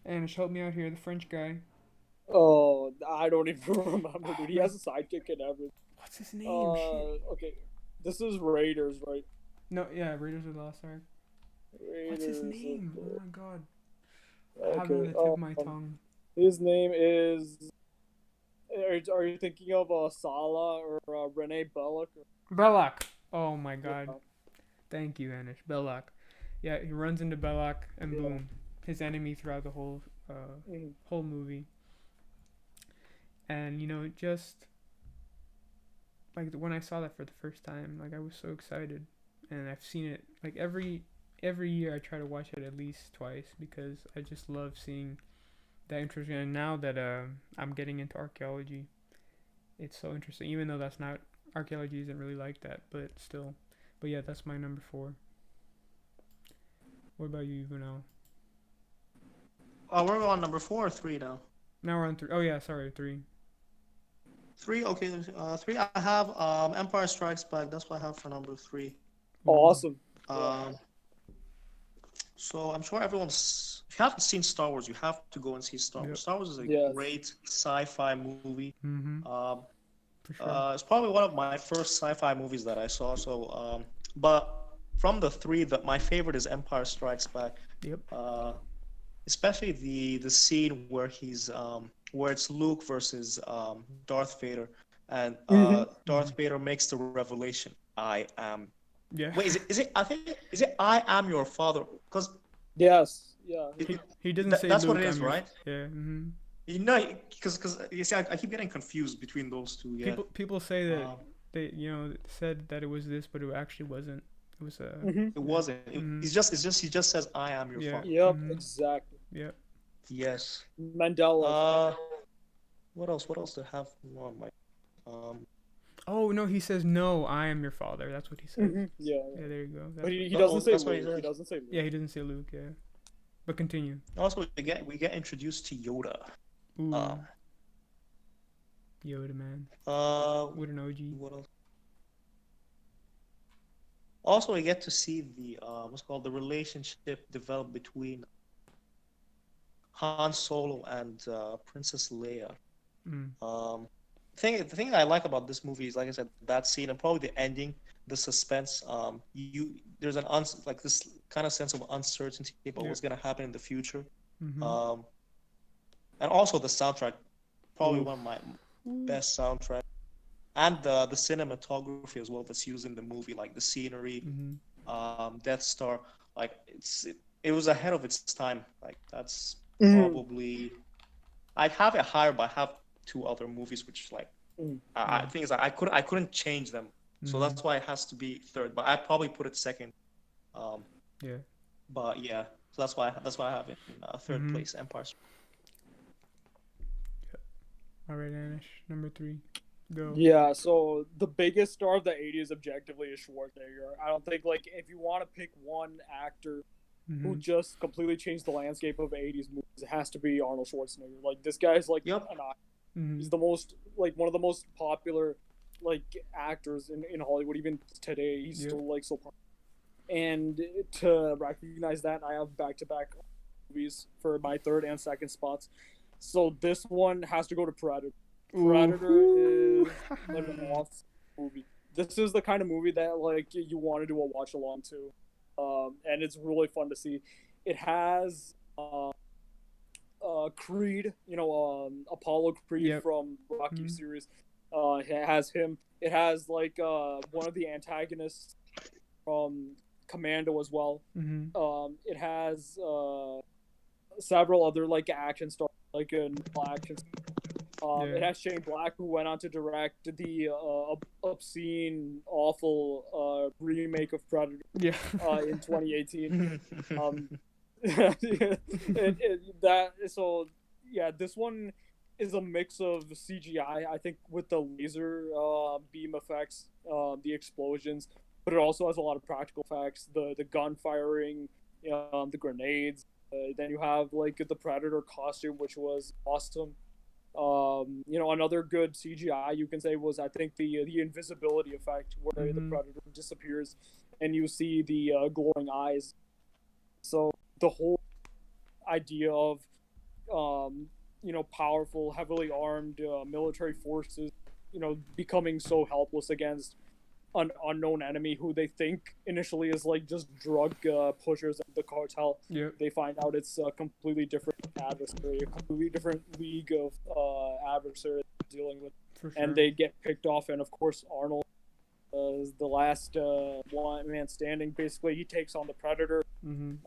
and help me out here, the French guy. Oh, I don't even remember, Oh, dude. He man, has a sidekick and everything. what's his name? Shit. Okay. This is Raiders, right? No, yeah, Raiders of the Lost Ark. What's his Raiders of name? Oh the... my god, I have it on Okay. the tip of my tongue. His name is... Are you thinking of Sala or Renee Belloc? Belloc. Oh my god. Yeah. Thank you, Anish. Belloc. Yeah, he runs into Belloc, and Yeah. boom, his enemy throughout the Mhm. whole movie. And just like when I saw that for the first time, like I was so excited, and I've seen it like every year. I try to watch it at least twice because I just love seeing that interesting. And now that I'm getting into archaeology, it's so interesting. Even though that's not archaeology isn't really like that, but still. But yeah, that's my number 4. What about you, Vanel? Oh, we're on number 4 or 3 now. Now we're on 3. Oh yeah, sorry, 3. 3, okay. 3. I have Empire Strikes Back. That's what I have for number 3. Ooh. Awesome. Um, so I'm sure everyone's. If you haven't seen Star Wars, you have to go and see Star Wars. Yep. Star Wars is a Yes. great sci-fi movie. Mhm. Um, For sure. it's probably one of my first sci-fi movies that I saw. So, but from the 3, that my favorite is Empire Strikes Back. Yep. Especially the scene where where it's Luke versus Darth Vader, and Mhm. Darth Vader makes the revelation, "I am." Yeah. Wait, is it? I think is it "I am your father"? Because Yes. Yeah. He doesn't say that's what it Luke. is, right? Yeah. Mhm. Because you see, I keep getting confused between those two. Yeah. People say that Um, they said that it was this, but it actually wasn't. It was Mhm. it yeah. wasn't. Mhm. He just says, "I am your Yeah. father." Yep. Mhm. Exactly. Yep. Yes. Mandela. What else? What else do I have on my um? Oh no, he says no. I am your father. That's what he says. Yeah. Yeah. There you go. But That's what. he doesn't say That's what he Luke. He says. doesn't say Luke. Yeah. He doesn't say Luke. Yeah. But continue. Also, we get introduced to Yoda. Ooh. Yoda, man. What an OG. What else? Also, we get to see the what's called the relationship develop between Han Solo and Princess Leia. Mm. Um, the thing I like about this movie is, like I said, that scene and probably the ending, the suspense. There's like this kind of sense of uncertainty about Yeah. what's gonna happen in the future. Mhm. Um, and also the soundtrack, probably Oof. one of my best soundtracks. And the cinematography as well that's used in the movie, like the scenery, Mhm. Death Star, like it was ahead of its time. Like that's Mhm. probably I'd have it higher, but I have 2 other movies which like Mhm. I Yeah. think is I couldn't change them, so Mhm. that's why it has to be third. But I'd probably put it second. Um, Yeah. but yeah, so that's why I have it in third Mhm. place, Empire. All right, Anish. Number 3. Go. Yeah, so the biggest star of the 80s objectively is Schwarzenegger. I don't think, like, if you want to pick one actor who Mhm. just completely changed the landscape of 80s movies, it has to be Arnold Schwarzenegger. Like this guy's like Yep. an he's Mhm. the most like one of the most popular like actors in Hollywood. Even today, he's Yep. still like so popular. And to recognize that, I have back to back movies for my third and second spots. So this one has to go to Predator. Predator Ooh. is an awesome movie. This is the kind of movie that like you want to do a watch along to, and it's really fun to see. It has Creed, Apollo Creed Yep. from Rocky Mhm. series. It has him. It has like one of the antagonists from Commando as well. Mhm. It has several other like action stars, like in action. Yeah. It has Shane Black, who went on to direct the obscene, awful remake of Predator Yeah. in 2018. Um, that so yeah, this one is a mix of CGI. I think with the laser beam effects, the explosions, but it also has a lot of practical effects. The gun firing, the grenades. Then you have like the Predator costume, which was awesome. Another good CGI you can say was I think the invisibility effect where the Mhm. Predator disappears and you see the glowing eyes. So the whole idea of powerful, heavily armed military forces, becoming so helpless against an unknown enemy who they think initially is like just drug pushers of the cartel. Yep. They find out it's a completely different adversary, a completely different league of adversaries dealing with, For and sure. they get picked off. And of course, Arnold is the last one man standing. Basically, he takes on the Predator. Mhm.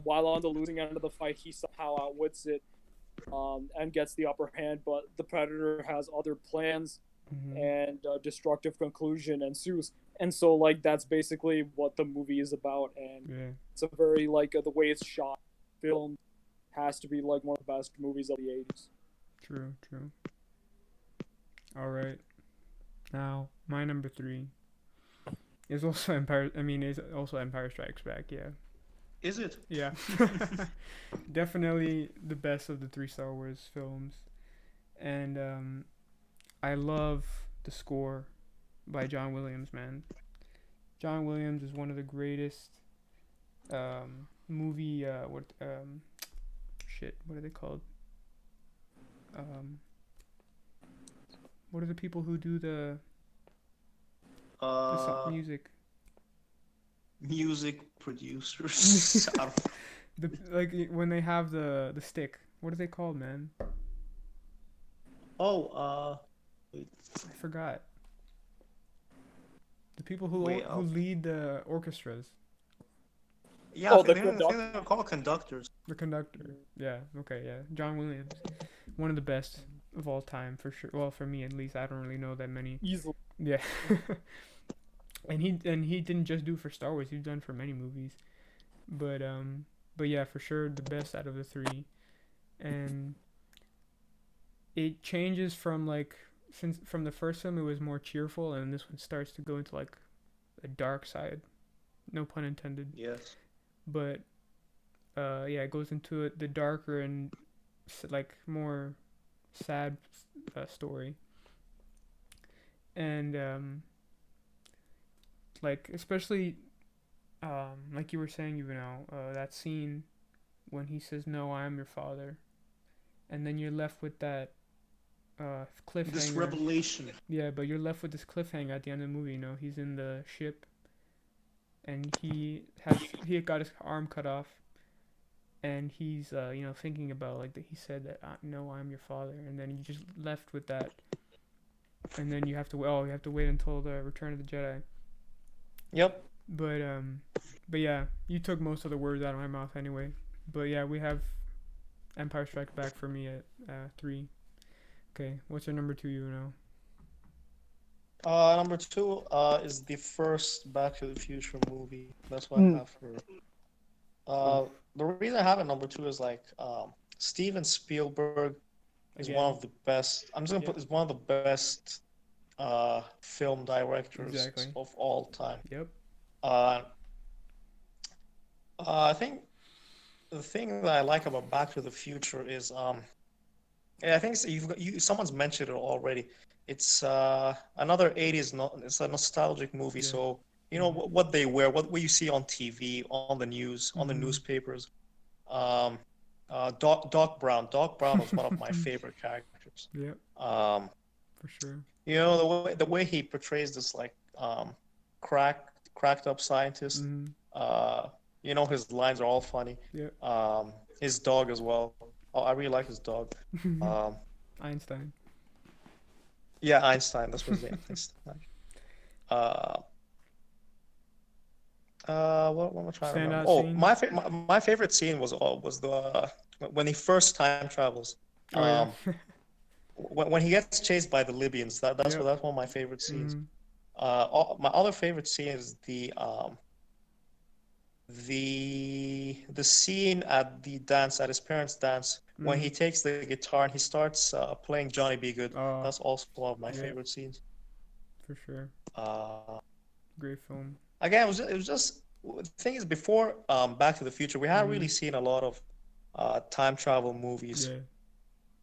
While on the losing end of the fight, he somehow outwits it and gets the upper hand. But the Predator has other plans, Mhm. and a destructive conclusion ensues. And so, like, that's basically what the movie is about. And Yeah. it's a very like the way it's shot, filmed, has to be like one of the best movies of the 80s. True. True. All right. Now my number three is also Empire. I mean, is also Empire Strikes Back. Yeah. Is it? Yeah. Definitely the best of the three Star Wars films, and I love the score by John Williams. Man, John Williams is one of the greatest movie shit. What are they called? Um, what are the people who do the Uh, music? Music producers. I don't- The like when they have the stick. What are they called, man? oh, wait, I forgot. The people wait. who lead the orchestras. Yeah, Oh, the I think conductor. they're called conductors. The conductor. Yeah. Okay. Yeah. John Williams, one of the best of all time for sure. Well, for me at least, I don't really know that many. Easily. Yeah. And he didn't just do it for Star Wars. He's done for many movies. But but yeah, for sure the best out of the three. And it changes from like since from the first film it was more cheerful, and this one starts to go into like a dark side. No pun intended. Yes. But yeah, it goes into it the darker and like more sad story. And like especially like you were saying, that scene when he says, "No, I am your father," and then you're left with that This cliffhanger. revelation. Yeah, but you're left with this cliffhanger at the end of the movie. He's in the ship and he got his arm cut off, and he's thinking about like that he said that no, I'm your father, and then you just left with that, and then you have to wait until the Return of the Jedi. Yep. But yeah, you took most of the words out of my mouth anyway. But yeah, we have Empire Strikes Back for me at 3. Okay, what's your number 2? Number two is the first Back to the Future movie. That's what I Mm. have for. The reason I have it number two is like Steven Spielberg is one Again, of the best. I'm just gonna yep, put is one of the best film directors exactly. of all time. Yep. Uh, I think the thing that I like about Back to the Future is yeah, I think someone's mentioned it already. It's another 80's it's a nostalgic movie. Yeah. So Mhm. what they wear, what you see on TV, on the news, on the Mhm. newspapers. Um, Doc Brown. Doc Brown was one of my favorite characters. Yep, Um, for sure. the way he portrays this like cracked up scientist. Mhm. Uh, his lines are all funny. Yep. His dog as well. Oh, I really like his dog. Um, Einstein. yeah, Einstein. That's what his name. Einstein. Uh, what am I trying to remember? Standout Oh, scenes. my favorite scene was the when he first time travels. Oh yeah. Um, when he gets chased by the Libyans. Yep. That's one of my favorite scenes. Mhm. My other favorite scene is the scene at the dance at his parents' dance when he Mhm. takes the guitar and he starts playing Johnny Be Good. Oh, That's also one of my yep, favorite scenes. for sure. Uh, Great film. Again, it was just the thing is before Back to the Future, we hadn't really Mhm. seen a lot of time travel movies. Yeah,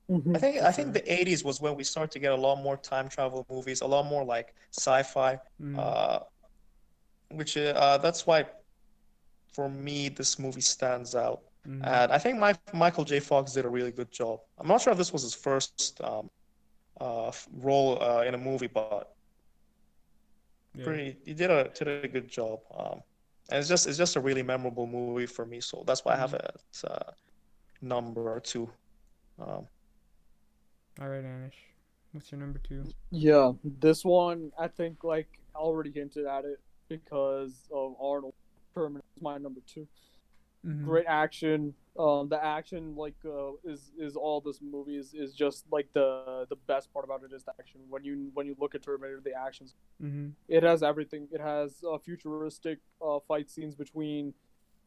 I Hmm. think for I think sure. the 80's was when we started to get a lot more time travel movies, a lot more like sci-fi, Mhm. uh, which that's why for me this movie stands out. Mhm. And I think Michael J. Fox did a really good job. I'm not sure if this was his first role in a movie, but Yeah. pretty he did a good job. And it's just a really memorable movie for me, so that's why I have Mhm. it at number two. Um, All right, Anish. What's your number two? Yeah, this one I think like I already hinted at it because of Arnold. Terminator is my number two. Mhm. Great action. The action is all this movie is just like the best part about it is the action. When you look at Terminator, the actions, Mhm. it has everything. It has futuristic fight scenes between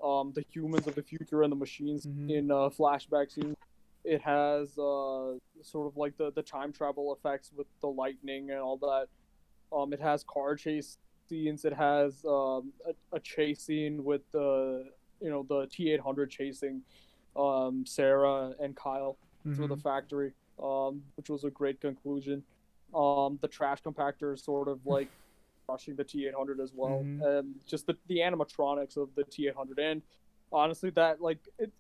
the humans of the future and the machines Mhm. in flashback scenes. It has sort of like the time travel effects with the lightning and all that. It has car chase scenes. It has a chase scene with the T-800 chasing Sarah and Kyle through the Mhm. factory, which was a great conclusion. The trash compactor is sort of like crushing the T-800 as well, Mhm. and just the animatronics of the T-800. And honestly, that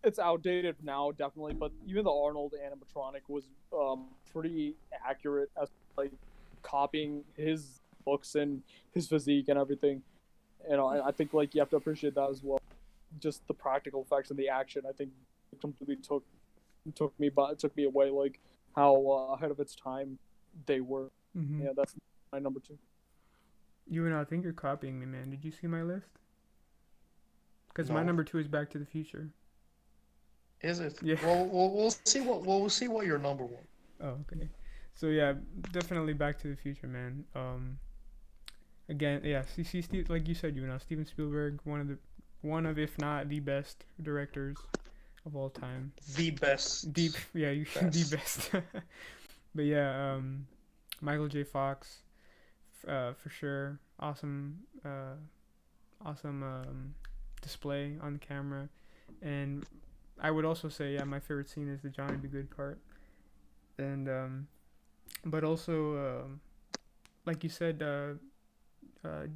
it's outdated now, definitely, but even the Arnold animatronic was pretty accurate as like copying his looks and his physique and everything. And I think like you have to appreciate that as well. Just the practical effects and the action, I think, completely took me away. Like how ahead of its time they were. Mhm. Yeah, that's my number two. You and I think you're copying me, man. Did you see my list? Because my no, number two is Back to the Future. is it? Yeah. Well, we'll see what your number one. Oh, okay. So yeah, definitely Back to the Future, man. Again, yeah. See, Steve, like you said, Steven Spielberg, one of if not the best directors of all time. The Deep, best, yeah, the best. best. But yeah, Michael J. Fox, for sure. Awesome display on the camera, and I would also say, yeah, my favorite scene is the Johnny Be Good part, and but also, like you said,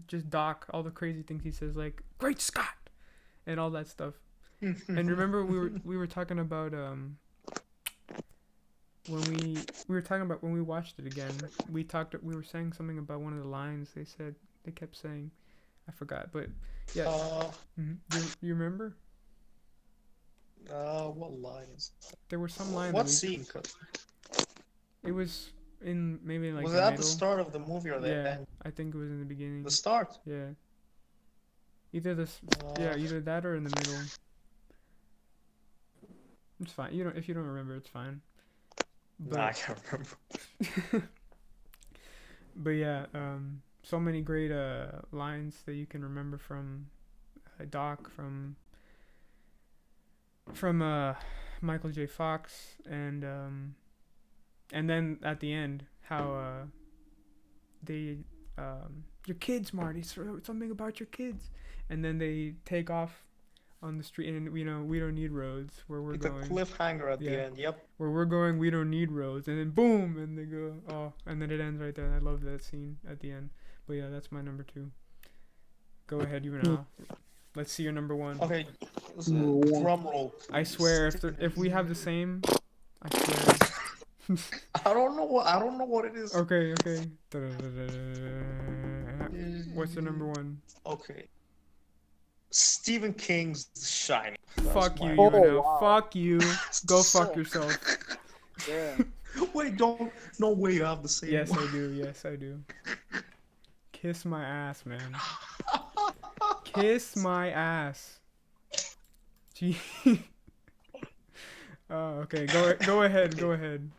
just Doc, all the crazy things he says, like "Great Scott" and all that stuff. And remember, we were talking about when we watched it again. We were saying something about one of the lines they kept saying. I forgot, but yeah. uh, You remember? what lines? There was some line that What we. scene? 'Cause It was in maybe like was the it at the middle. start of the movie or the Yeah, end? I think it was in the The beginning. start. Yeah, either this. Yeah, Uh, either that or in the middle. It's fine. You don't if you don't remember, it's fine. nah, I But can't remember. but yeah, so many great lines that you can remember from Doc, from Michael J. Fox, and then at the end how they your kids, Marty, something about your kids, and then they take off on the street, and we don't need roads where we're It's a going. cliffhanger at the Yeah. end. Yep. Where we're going, we don't need roads, and then boom, and they go, oh, and then it ends right there. I love that scene at the end. But yeah, that's my number 2. Go ahead, Yuval. Let's see your number 1. Okay. Drum roll. I swear, if we have the same, I swear. I don't know what it is. Okay. What's the number 1? Okay. Stephen King's The Shining. Fuck you, Oh, Yuval. wow. Fuck you. Go fuck yourself. Yeah. Wait, no way you have the same Yes, one. I do. Yes, I do. Kiss my ass, man. Kiss my ass. Gee. Okay. Go ahead.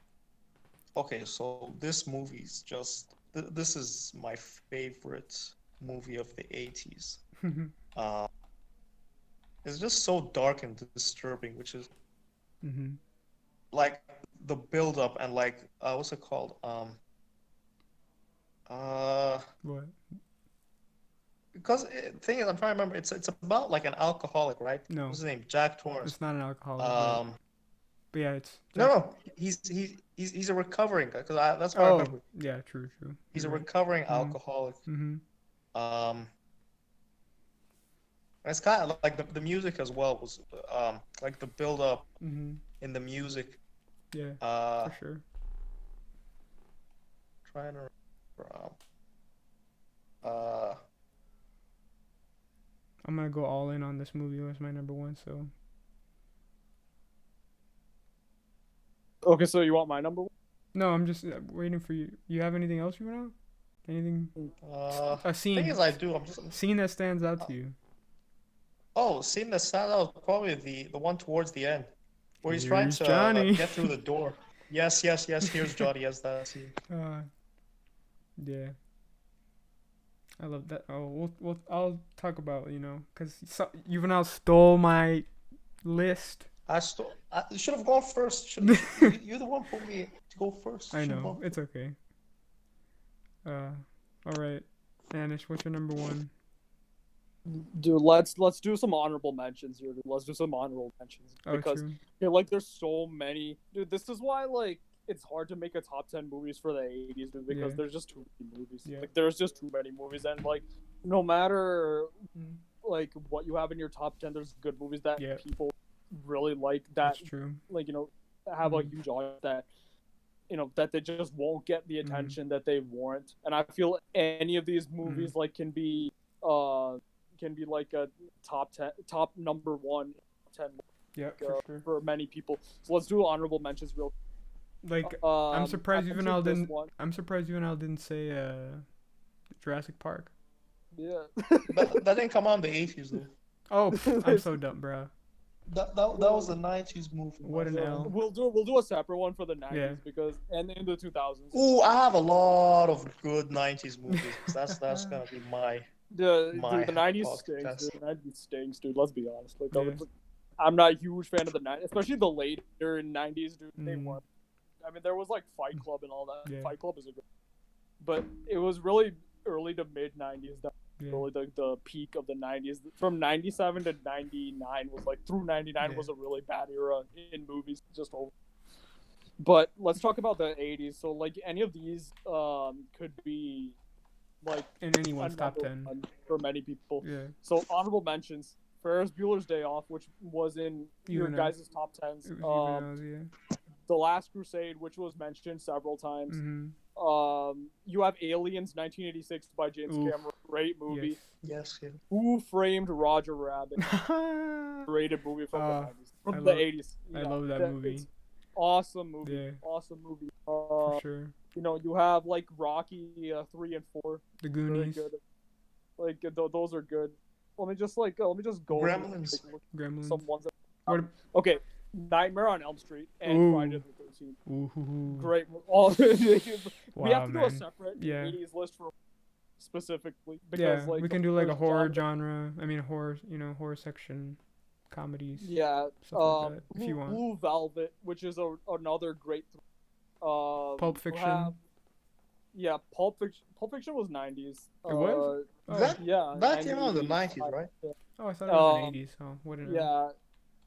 Okay, so this movie's just this is my favorite movie of the 80's. It's just so dark and disturbing, which is Mhm. like the build up and like what's it called? What? Because thing is, I'm trying to remember. It's about like an alcoholic, right? No. What's his name? Jack Torrance. It's not an alcoholic. But yeah, it's. No, he's a recovering guy. Because that's what I Oh, remember. yeah, true. He's a You're right. recovering alcoholic. Mhm. It's kind of like the music as well was like the build up Mhm. in the music. Yeah, for sure. Trying to remember. I'm gonna go all in on this movie as my number 1. So. Okay, so you want my number 1? No, I'm just waiting for you. You have anything else you know? Anything? A scene. Thing is, I do. I'm just. Scene that stands out to you. Oh, scene that stands out probably the one towards the end, where he's trying Here's to Johnny. get through the door. Yes. Here's Johnny. Yes, that scene. Yeah. I love that. Oh, I'll talk about because Juvenile stole my list. I should have gone first. You're the one who put me to go first. I know, it's okay. All right, Anish, what's your number 1? Dude, let's do some honorable mentions here. Dude. Let's do some honorable mentions because true. like there's so many. Dude, this is why like it's hard to make a top 10 movies for the 80's, dude, because there's just too many movies. Yeah. Like there's just too many movies, and like no matter like what you have in your top 10, there's good movies that people really like. That's true. Like have a huge audience that that they just won't get the attention that they warrant. And I feel any of these movies like can be like a top number 1 10 for many people. So let's do honorable mentions real. Like I'm surprised Juvenile didn't. I'm surprised Juvenile didn't say Jurassic Park. Yeah. that didn't come on the 80's though. Oh, I'm so dumb, bro. That was the 90's movie. What an L. We'll do a separate one for the 90's because and in the 2000s. Ooh, I have a lot of good 90's movies. That's gonna be my. Dude, the 90's stinks. Dude. The 90's stinks, dude. Let's be honest. Like, I'm not a huge fan of the 90's, especially the later 90's, dude. They weren't. I mean, there was like Fight Club and all that. Yeah. Fight Club is a good, but it was really early to mid 90's that really the peak of the 90's. From 97 to 99 was like through 99 was a really bad era in movies. Just over. But let's talk about the 80's. So like any of these could be like in anyone's top 10 for many people. Yeah. So honorable mentions: Ferris Bueller's Day Off, which was in your guys' top 10s. The Last Crusade, which was mentioned several times. You have Aliens 1986 by James Cameron. Great movie. Yes. Who Framed Roger Rabbit? Rated movie from the 90's. From the 80's. I love that movie. Awesome movie. Yeah. Awesome movie. For sure. You have like Rocky 3 and 4. The Goonies. Good. Like those are good. Let me just go. Gremlins. Gremlins. Some ones that... Okay. Nightmare on Elm Street and Friday the 13th. Ooh. Great. We have to do a separate 80's list for specifically because like we can do like a horror genre. I mean horror, horror section, comedies. Yeah. Stuff like that, if you want. Blue Velvet, which is another great. Pulp Fiction. Yeah, Pulp Fiction was 90s. It was? Oh, That Yeah, that came out in the 90s. 90s, right? oh, I thought it was in the Um, 80s. Oh, what did I know?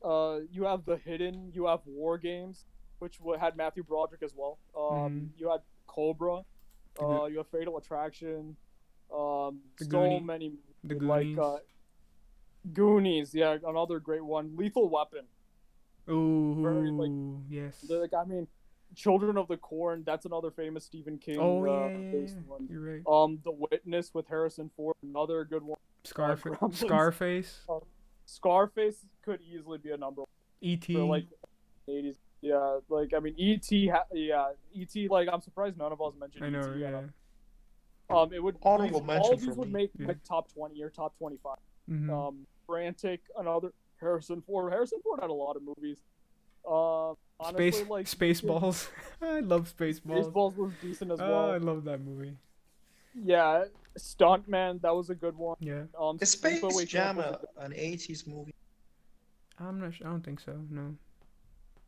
yeah. You have The Hidden. You have War Games, which had Matthew Broderick as well. Mhm. You had Cobra. The, Go- You have Fatal Attraction. the So Goonie, many the like Goonies. Goonies. Yeah, another great one. Lethal Weapon. Very like Ooh, yes. I mean, Children of the Corn. That's another famous Stephen King Oh yeah, yeah, yeah. based one. You're right. The Witness with Harrison Ford. Another good one. Gremlins. Scarface. Scarface could easily be a number one for E.T. like 80s. Yeah, like I mean, E.T. Like I'm surprised none of us mentioned I know, E.T. yeah. It would Honorable all mention of these for would me. make Yeah. like top 20 or top 25. Mhm. Frantic, another Harrison Ford. Harrison Ford had a lot of movies. Honestly, like Spaceballs. I love Spaceballs. Spaceballs was decent as Oh, I well. love that movie. Yeah, Stuntman, that was a good one. Yeah. Is Space Sleepaway Jam Camp was a good. an 80s movie? I'm not sure. I don't think so. No.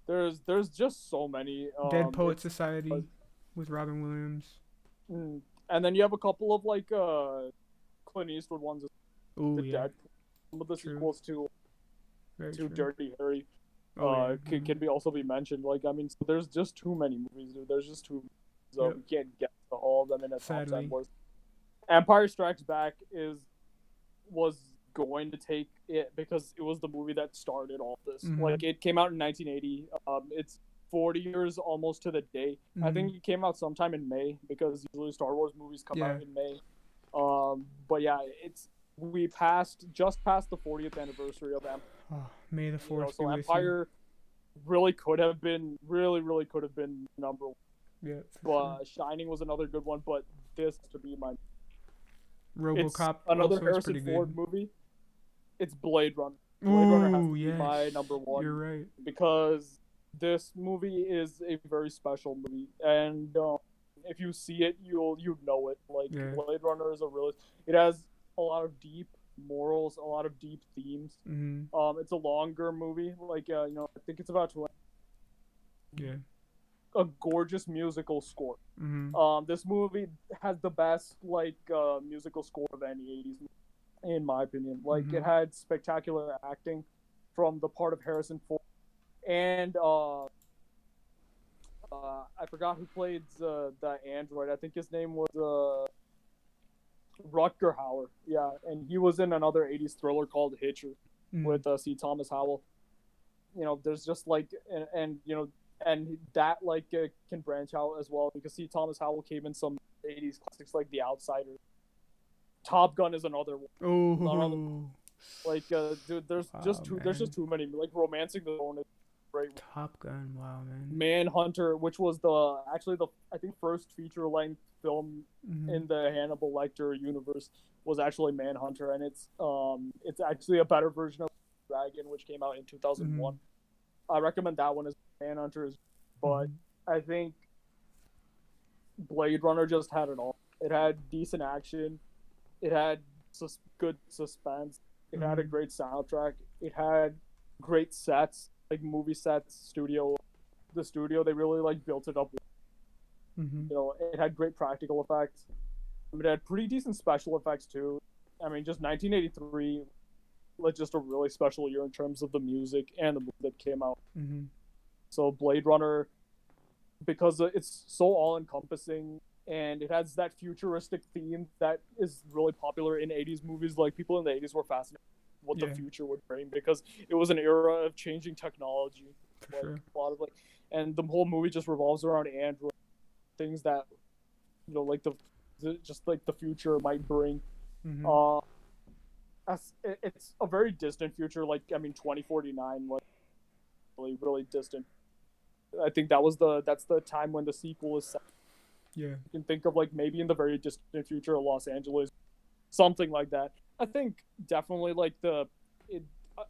There's just so many. Dead Poet It's Society with Robin Williams. and then you have a couple of like Clint Eastwood ones. Ooh, The yeah. Dead, some of the True. sequels to Very true. Dirty Harry. Oh, yeah. Can be also be mentioned. Like I mean, so there's just too many movies, dude. There's just too, so Yep. we can't get to all of them in a top Sadly. 10 list. Empire Strikes Back was going to take it because it was the movie that started all this. Mhm. Like it came out in 1980. It's 40 years almost to the day. I Mhm. think it came out sometime in May because usually Star Wars movies come out Yeah. in May. But yeah, we just passed the 40th anniversary of Empire. Oh, may the force So be with Empire really could have been really could have been number one. you. Yeah. For But Shining was another good one. But this to be my sure. it's RoboCop another also is Harrison pretty Ford good. movie. It's Blade Runner. Blade Runner has to Ooh, be yes. my number one. You're right. Because this movie is a very special movie, and if you see it, you know it. Like Yeah. Blade Runner is it has a lot of deep morals, a lot of deep themes. Mhm. It's a longer movie, like I think it's about 20. Yeah. A gorgeous musical score. Mhm. This movie has the best musical score of any 80s movie, in my opinion. Like it Mhm. had spectacular acting from the part of Harrison Ford and I forgot who played the android. I think his name was Rutger Hauer. Yeah, and he was in another 80s thriller called Hitcher Mhm. with C. Thomas Howell. There's just like and that can branch out as well because C. Thomas Howell came in some 80s classics like The Outsider. Top Gun is another one. Oh. Like dude, there's Wow, just man. too many. Like Romancing the Stone is great. Top Gun. Wow, man. Manhunter, which was actually the I think first feature length film Mhm. in the Hannibal Lecter universe was actually Manhunter, and it's actually a better version of Dragon, which came out in 2001. I recommend that one as Manhunter, but I think Blade Runner just had it all. It had decent action, it had good suspense, it had a great soundtrack, it had great sets, like movie sets, the studio they really built it up. Mhm. It had great practical effects. It had pretty decent special effects too. I mean, just 1983 was just a really special year in terms of the music and the movie that came out. Mhm. So Blade Runner, because it's so all-encompassing and it has that futuristic theme that is really popular in 80s movies. Like people in the 80s were fascinated with what the future would bring because it was an era of changing technology. For sure. A lot of and the whole movie just revolves around Android, things that just the future might bring. Mhm. It's a very distant future. 2049, really distant. I think that's the time when the sequel is set. Yeah. You can think of maybe in the very distant future of Los Angeles, something like that. I think definitely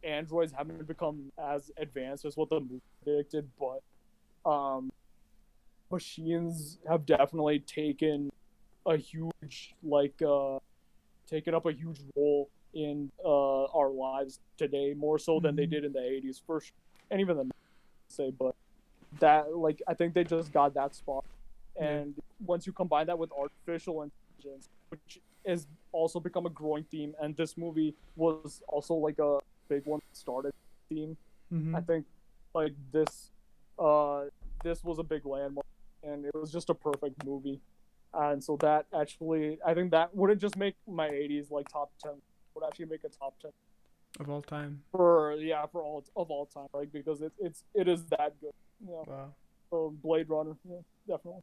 androids haven't become as advanced as what the movie predicted, but machines have definitely taken a huge taken up a huge role in our lives today, more so than they did in the 80s first, and even the 90s, say. But that I think they just got that spot. Yeah. and once you combine that with artificial intelligence, which has also become a growing theme, and this movie was also like a big one that started the theme. I Mhm. think like uh, this was a big landmark, and it was just a perfect movie. And so that actually, I think that wouldn't just make my 80s like top 10, would actually make a top 10 Of all time. for all time, like because it is that good. Wow. So Blade Runner, yeah, definitely.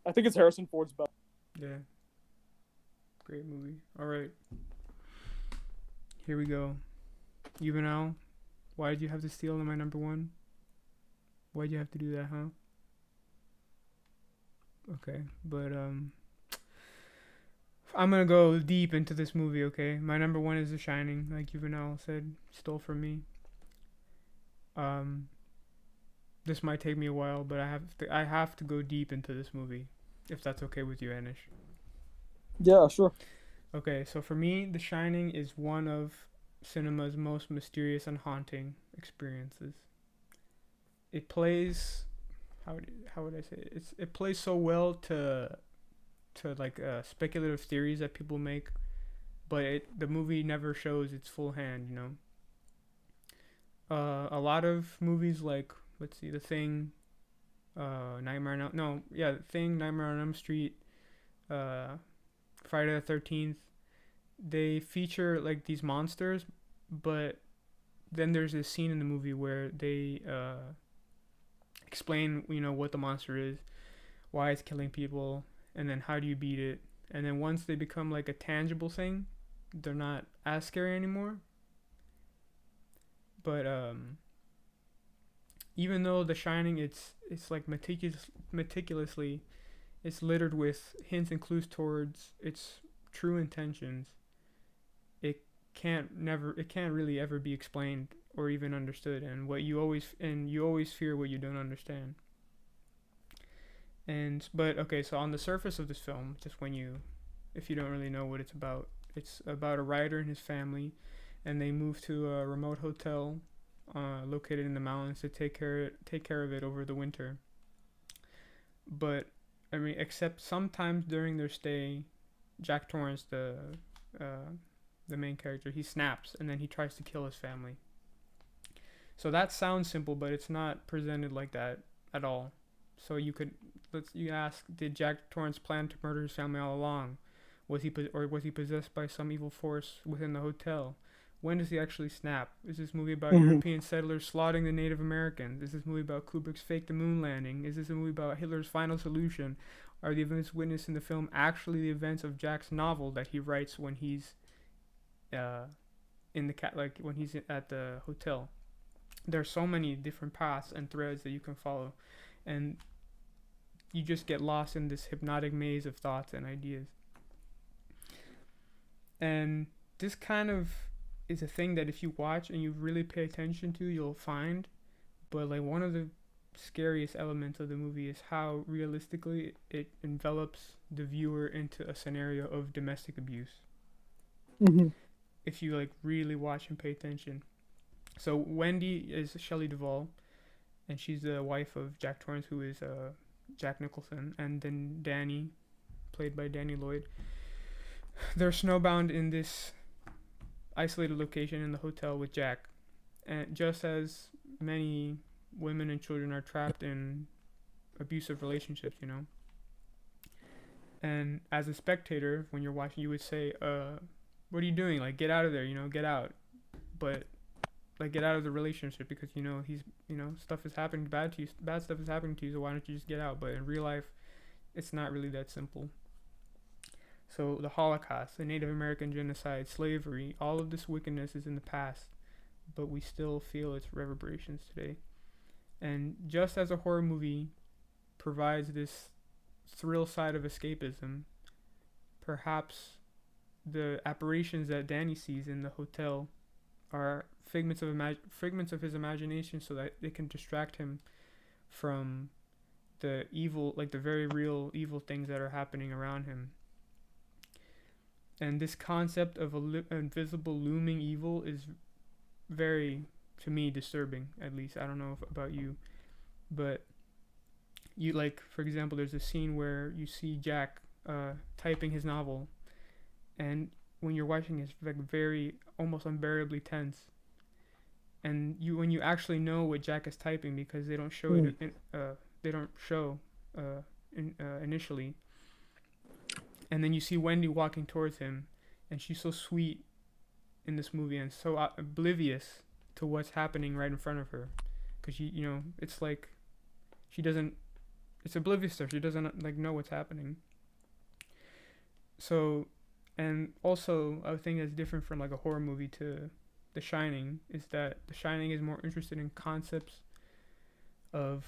I think it's Harrison Ford's best. Yeah. Great movie. All right. Here we go. Juvenile, why did you have to steal my number one? Why'd you have to do that, huh? Okay, but I'm gonna go deep into this movie. Okay, my number one is The Shining, like Juvenile said, stole from me. Um, this might take me a while, but I have to go deep into this movie, if that's okay with you, Anish. Yeah, sure. Okay, so for me, The Shining is one of cinema's most mysterious and haunting experiences. It plays how would I say it? It plays so well to like speculative theories that people make, but the movie never shows its full hand. You know, a lot of movies like let's see, The Thing, Nightmare on no yeah, The Thing, Nightmare on Elm Street, uh, Friday the 13th. They feature like these monsters, but then there's this scene in the movie where they explain what the monster is, why it's killing people, and then how do you beat it. And then once they become like a tangible thing, they're not as scary anymore. But even though The Shining, it's like meticulously, it's littered with hints and clues towards its true intentions. It it can't really ever be explained or even understood, and you always fear what you don't understand. And but okay, so on the surface of this film, just when you if you don't really know what it's about a writer and his family, and they move to a remote hotel located in the mountains to take care of it over the winter. But I mean, except sometimes during their stay, Jack Torrance, uh, the main character, he snaps and then he tries to kill his family. So that sounds simple, but it's not presented like that at all. So you ask, did Jack Torrance plan to murder his family all along? Was he possessed by some evil force within the hotel? When does he actually snap? Is this movie about Mhm. European settlers slaughtering the Native Americans? Is this movie about Kubrick's fake the moon landing? Is this a movie about Hitler's final solution? Are the events witnessed in the film actually the events of Jack's novel that he writes when he's uh, in the like when he's at the hotel? There are so many different paths and threads that you can follow, and you just get lost in this hypnotic maze of thoughts and ideas. And this kind of is a thing that if you watch and you really pay attention to, you'll find. But like one of the scariest elements of the movie is how realistically it envelops the viewer into a scenario of domestic abuse. Mhm. If you like really watch and pay attention. So Wendy is Shelley Duvall, and she's the wife of Jack Torrance, who is Jack Nicholson, and then Danny, played by Danny Lloyd. They're snowbound in this isolated location in the hotel with Jack, and just as many women and children are trapped in abusive relationships, you know. And as a spectator, when you're watching, you would say, what are you doing? Like, get out of there, get out." But like, get out of the relationship because he's stuff is happening bad to you. Bad stuff is happening to you. So why don't you just get out? But in real life, it's not really that simple. So the Holocaust, the Native American genocide, slavery, all of this wickedness is in the past, but we still feel its reverberations today. And just as a horror movie provides this thrill side of escapism, perhaps the apparitions that Danny sees in the hotel are figments of his imagination, so that they can distract him from the evil, like the very real evil things that are happening around him. And this concept of invisible looming evil is very, to me, disturbing. At least I don't know about you, but you like, for example, there's a scene where you see Jack typing his novel, and when you're watching, it's like very almost unbearably tense. And when you actually know what Jack is typing, because they don't show it, they don't show initially, and then you see Wendy walking towards him, and she's so sweet in this movie and so oblivious to what's happening right in front of her, because it's like she doesn't, it's oblivious to her. She doesn't like know what's happening. So, and also a thing that's different from like a horror movie to The Shining is that The Shining is more interested in concepts of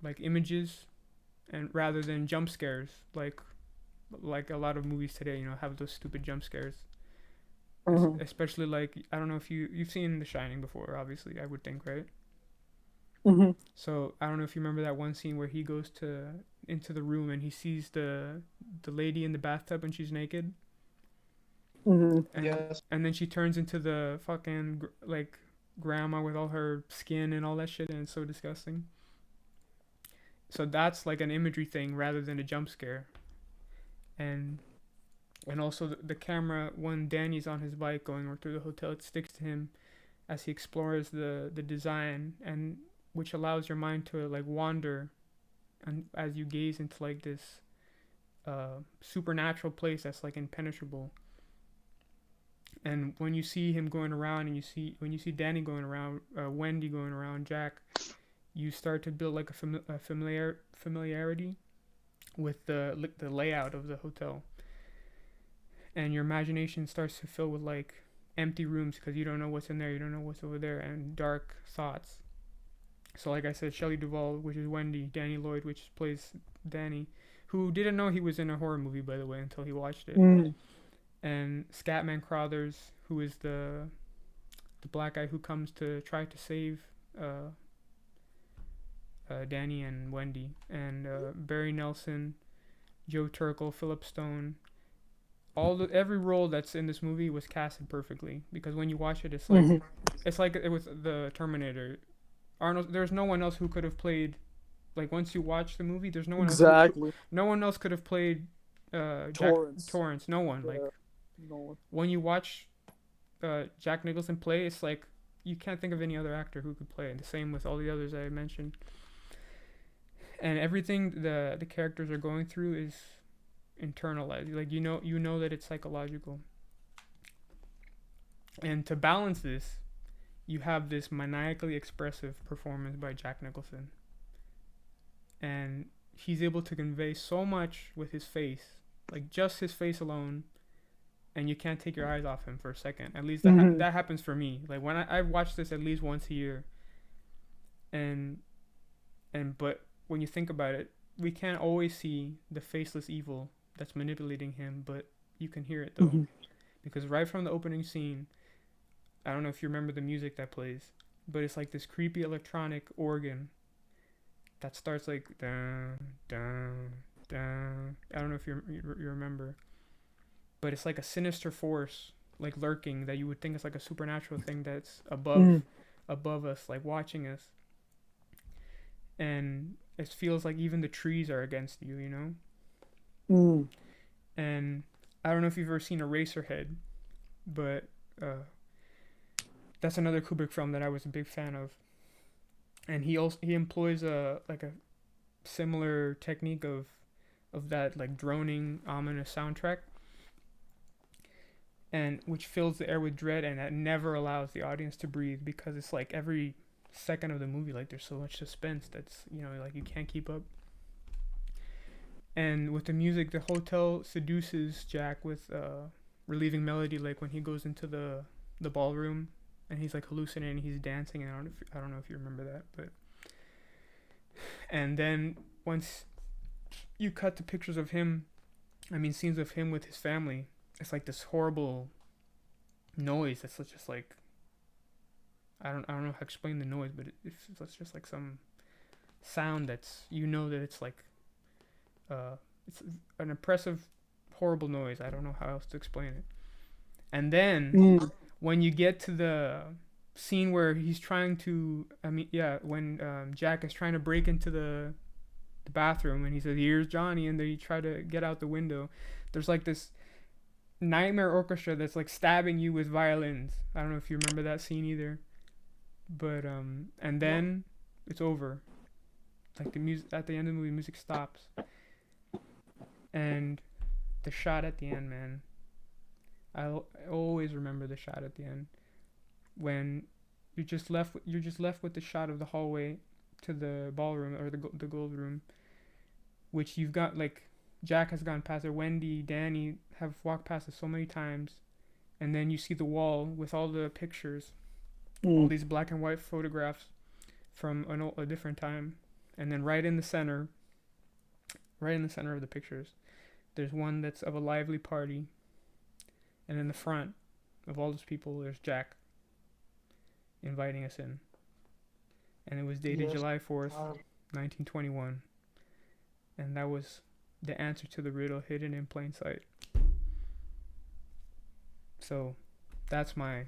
like images, and rather than jump scares, like a lot of movies today, have those stupid jump scares. Especially like, I don't know if you've seen The Shining before, obviously, I would think, right? So I don't know if you remember that one scene where he goes into the room and he sees the lady in the bathtub and she's naked. And, Yes. and then she turns into the fucking like grandma with all her skin and all that shit, and it's so disgusting. So that's like an imagery thing rather than a jump scare. And also the camera, when Danny's on his bike going through the hotel, it sticks to him as he explores the design, and which allows your mind to like wander, and as you gaze into like this supernatural place that's like impenetrable. And when you see him going around, and when you see Danny going around, Wendy going around, Jack, you start to build like a familiarity with the layout of the hotel, and your imagination starts to fill with like empty rooms because you don't know what's in there, you don't know what's over there, and dark thoughts. So like I said, Shelley Duvall, which is Wendy, Danny Lloyd, which plays Danny, who didn't know he was in a horror movie, by the way, until he watched it. And Scatman Crothers, who is the black guy who comes to try to save Danny and Wendy, and Barry Nelson, Joe Turkel, Philip Stone. Every role that's in this movie was casted perfectly, because when you watch it, it's like it was the Terminator. There's no one else who could have played, like, once you watch the movie, there's no one else. No one else could have played Torrance. No one. Yeah, like, no one. When you watch Jack Nicholson play, it's like you can't think of any other actor who could play it. The same with all the others I mentioned. And everything the characters are going through is internalized. Like, you know that it's psychological. And to balance this, you have this maniacally expressive performance by Jack Nicholson. And he's able to convey so much with his face, like just his face alone, and you can't take your eyes off him for a second. At least that happens for me. Like, when I watch this at least once a year. But when you think about it, we can't always see the faceless evil that's manipulating him, but you can hear it though. Because right from the opening scene, I don't know if you remember the music that plays, but it's like this creepy electronic organ that starts like dun dun dun. I don't know if you remember, but it's like a sinister force like lurking that you would think is like a supernatural thing that's above us, like watching us. And it feels like even the trees are against you, And I don't know if you've ever seen Eraserhead, but that's another Kubrick film that I was a big fan of. And he employs a similar technique of that like droning ominous soundtrack, and which fills the air with dread, and that never allows the audience to breathe, because it's like every second of the movie, like, there's so much suspense that's like you can't keep up. And with the music, the hotel seduces Jack with relieving melody, like when he goes into the ballroom and he's like hallucinating, he's dancing, and I don't know if you remember that, but and then once you cut to pictures of him, scenes of him with his family, it's like this horrible noise that's just like, I don't know how to explain the noise, but it's just like some sound that's, that it's like it's an oppressive, horrible noise. I don't know how else to explain it. And then when you get to the scene where he's trying to, when Jack is trying to break into the the bathroom, and he says, "Here's Johnny," and they try to get out the window. There's like this nightmare orchestra that's like stabbing you with violins. I don't know if you remember that scene either. But and then it's over. Like the music at the end of the movie, music stops, and the shot at the end, man. I always remember the shot at the end when you're just left with the shot of the hallway to the ballroom or the gold room, which you've got like Jack has gone past it, Wendy, Danny have walked past it so many times, and then you see the wall with all the pictures, all these black and white photographs from a different time, and then right in the center of the pictures, there's one that's of a lively party, and in the front of all those people, there's Jack inviting us in, and it was dated July 4th, 1921, and that was the answer to the riddle hidden in plain sight. So, that's my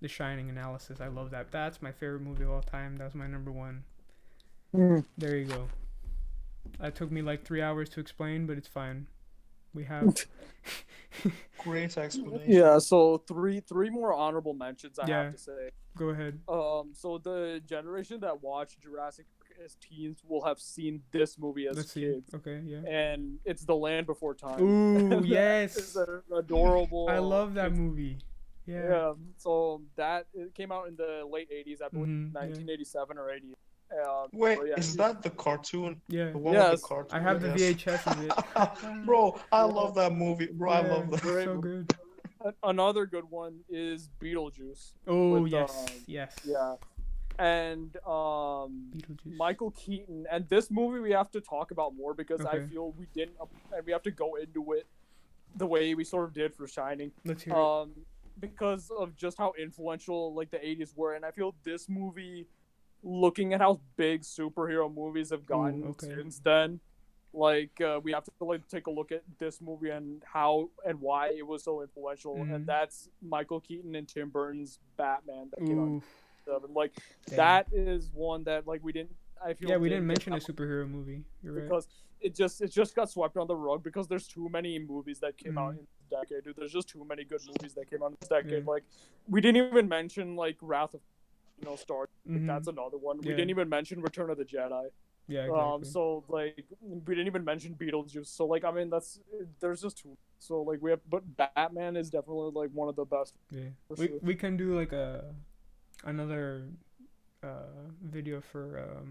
The Shining analysis. I love that. That's my favorite movie of all time. That was my number one. There you go. That took me like 3 hours to explain, but it's fine. We have Great explanation. Yeah, so three more honorable mentions I have to say. Go ahead. So the generation that watched Jurassic Park as teens will have seen this movie as kids. Okay, yeah. And it's The Land Before Time. Ooh, yes. It's adorable. I love that movie. Yeah. So it came out in the late 80s, I believe, 1987 or 80. Wait, is that the cartoon? Yeah. The one with the cartoon? I have the VHS of it. Bro, I love that movie. Bro, I love that. It's so good. Another good one is Beetlejuice. Oh, with, yes. Yes. Yeah. And Michael Keaton. And this movie we have to talk about more because I feel we didn't, and we have to go into it the way we sort of did for Shining. Let's hear it. Because of just how influential like the 80s were, and I feel this movie, looking at how big superhero movies have gotten since then, like we have to like take a look at this movie and how and why it was so influential, and that's Michael Keaton and Tim Burton's Batman that came out in 2007. Like that is one that like we didn't. I feel we didn't mention a superhero movie. You're right. Because it just got swept on the rug because there's too many movies that came out in this decade, dude. There's just too many good movies that came out in this decade. Like we didn't even mention like Wrath of Star. Like, that's another one. We didn't even mention Return of the Jedi. Yeah, exactly. So like we didn't even mention Beetlejuice. So like I mean there's just two. So like but Batman is definitely like one of the best. Yeah. We can do like another video for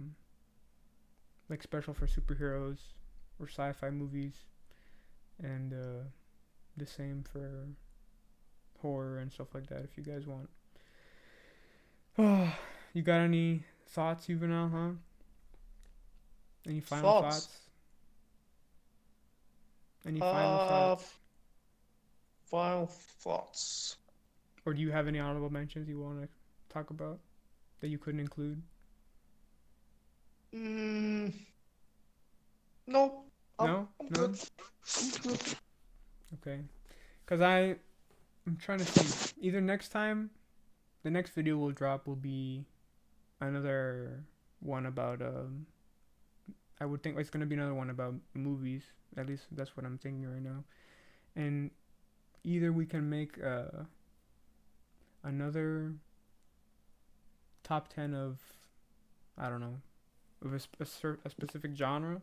like special for superheroes or sci-fi movies, and the same for horror and stuff like that if you guys want. You got any thoughts, Juvenile, huh? Any final thoughts? Any final thoughts? Final thoughts. Or do you have any honorable mentions you want to talk about that you couldn't include? No. I'm good. Okay. Because I'm trying to think. Either next time, the next video we'll drop will be another one about, I would think it's going to be another one about movies. At least that's what I'm thinking right now. And either we can make another top 10 of, I don't know, of a specific genre,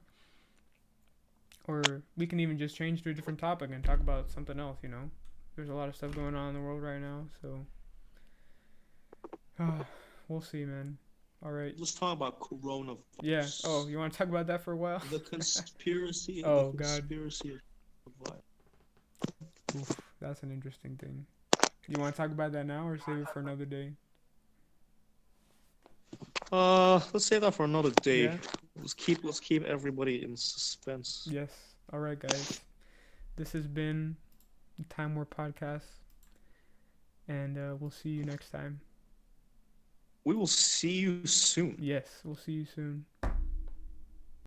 or we can even just change to a different topic and talk about something else. There's a lot of stuff going on in the world right now, so we'll see, man. All right, let's talk about coronavirus. Yeah. Oh, you want to talk about that for a while? The conspiracy. Oh, the conspiracy of virus. Oof, that's an interesting thing. You want to talk about that now or save it for another day? Let's save that for another day. Yeah. Let's keep everybody in suspense. Yes. All right, guys. This has been the Time War Podcast, and we'll see you next time. We will see you soon. Yes, we'll see you soon.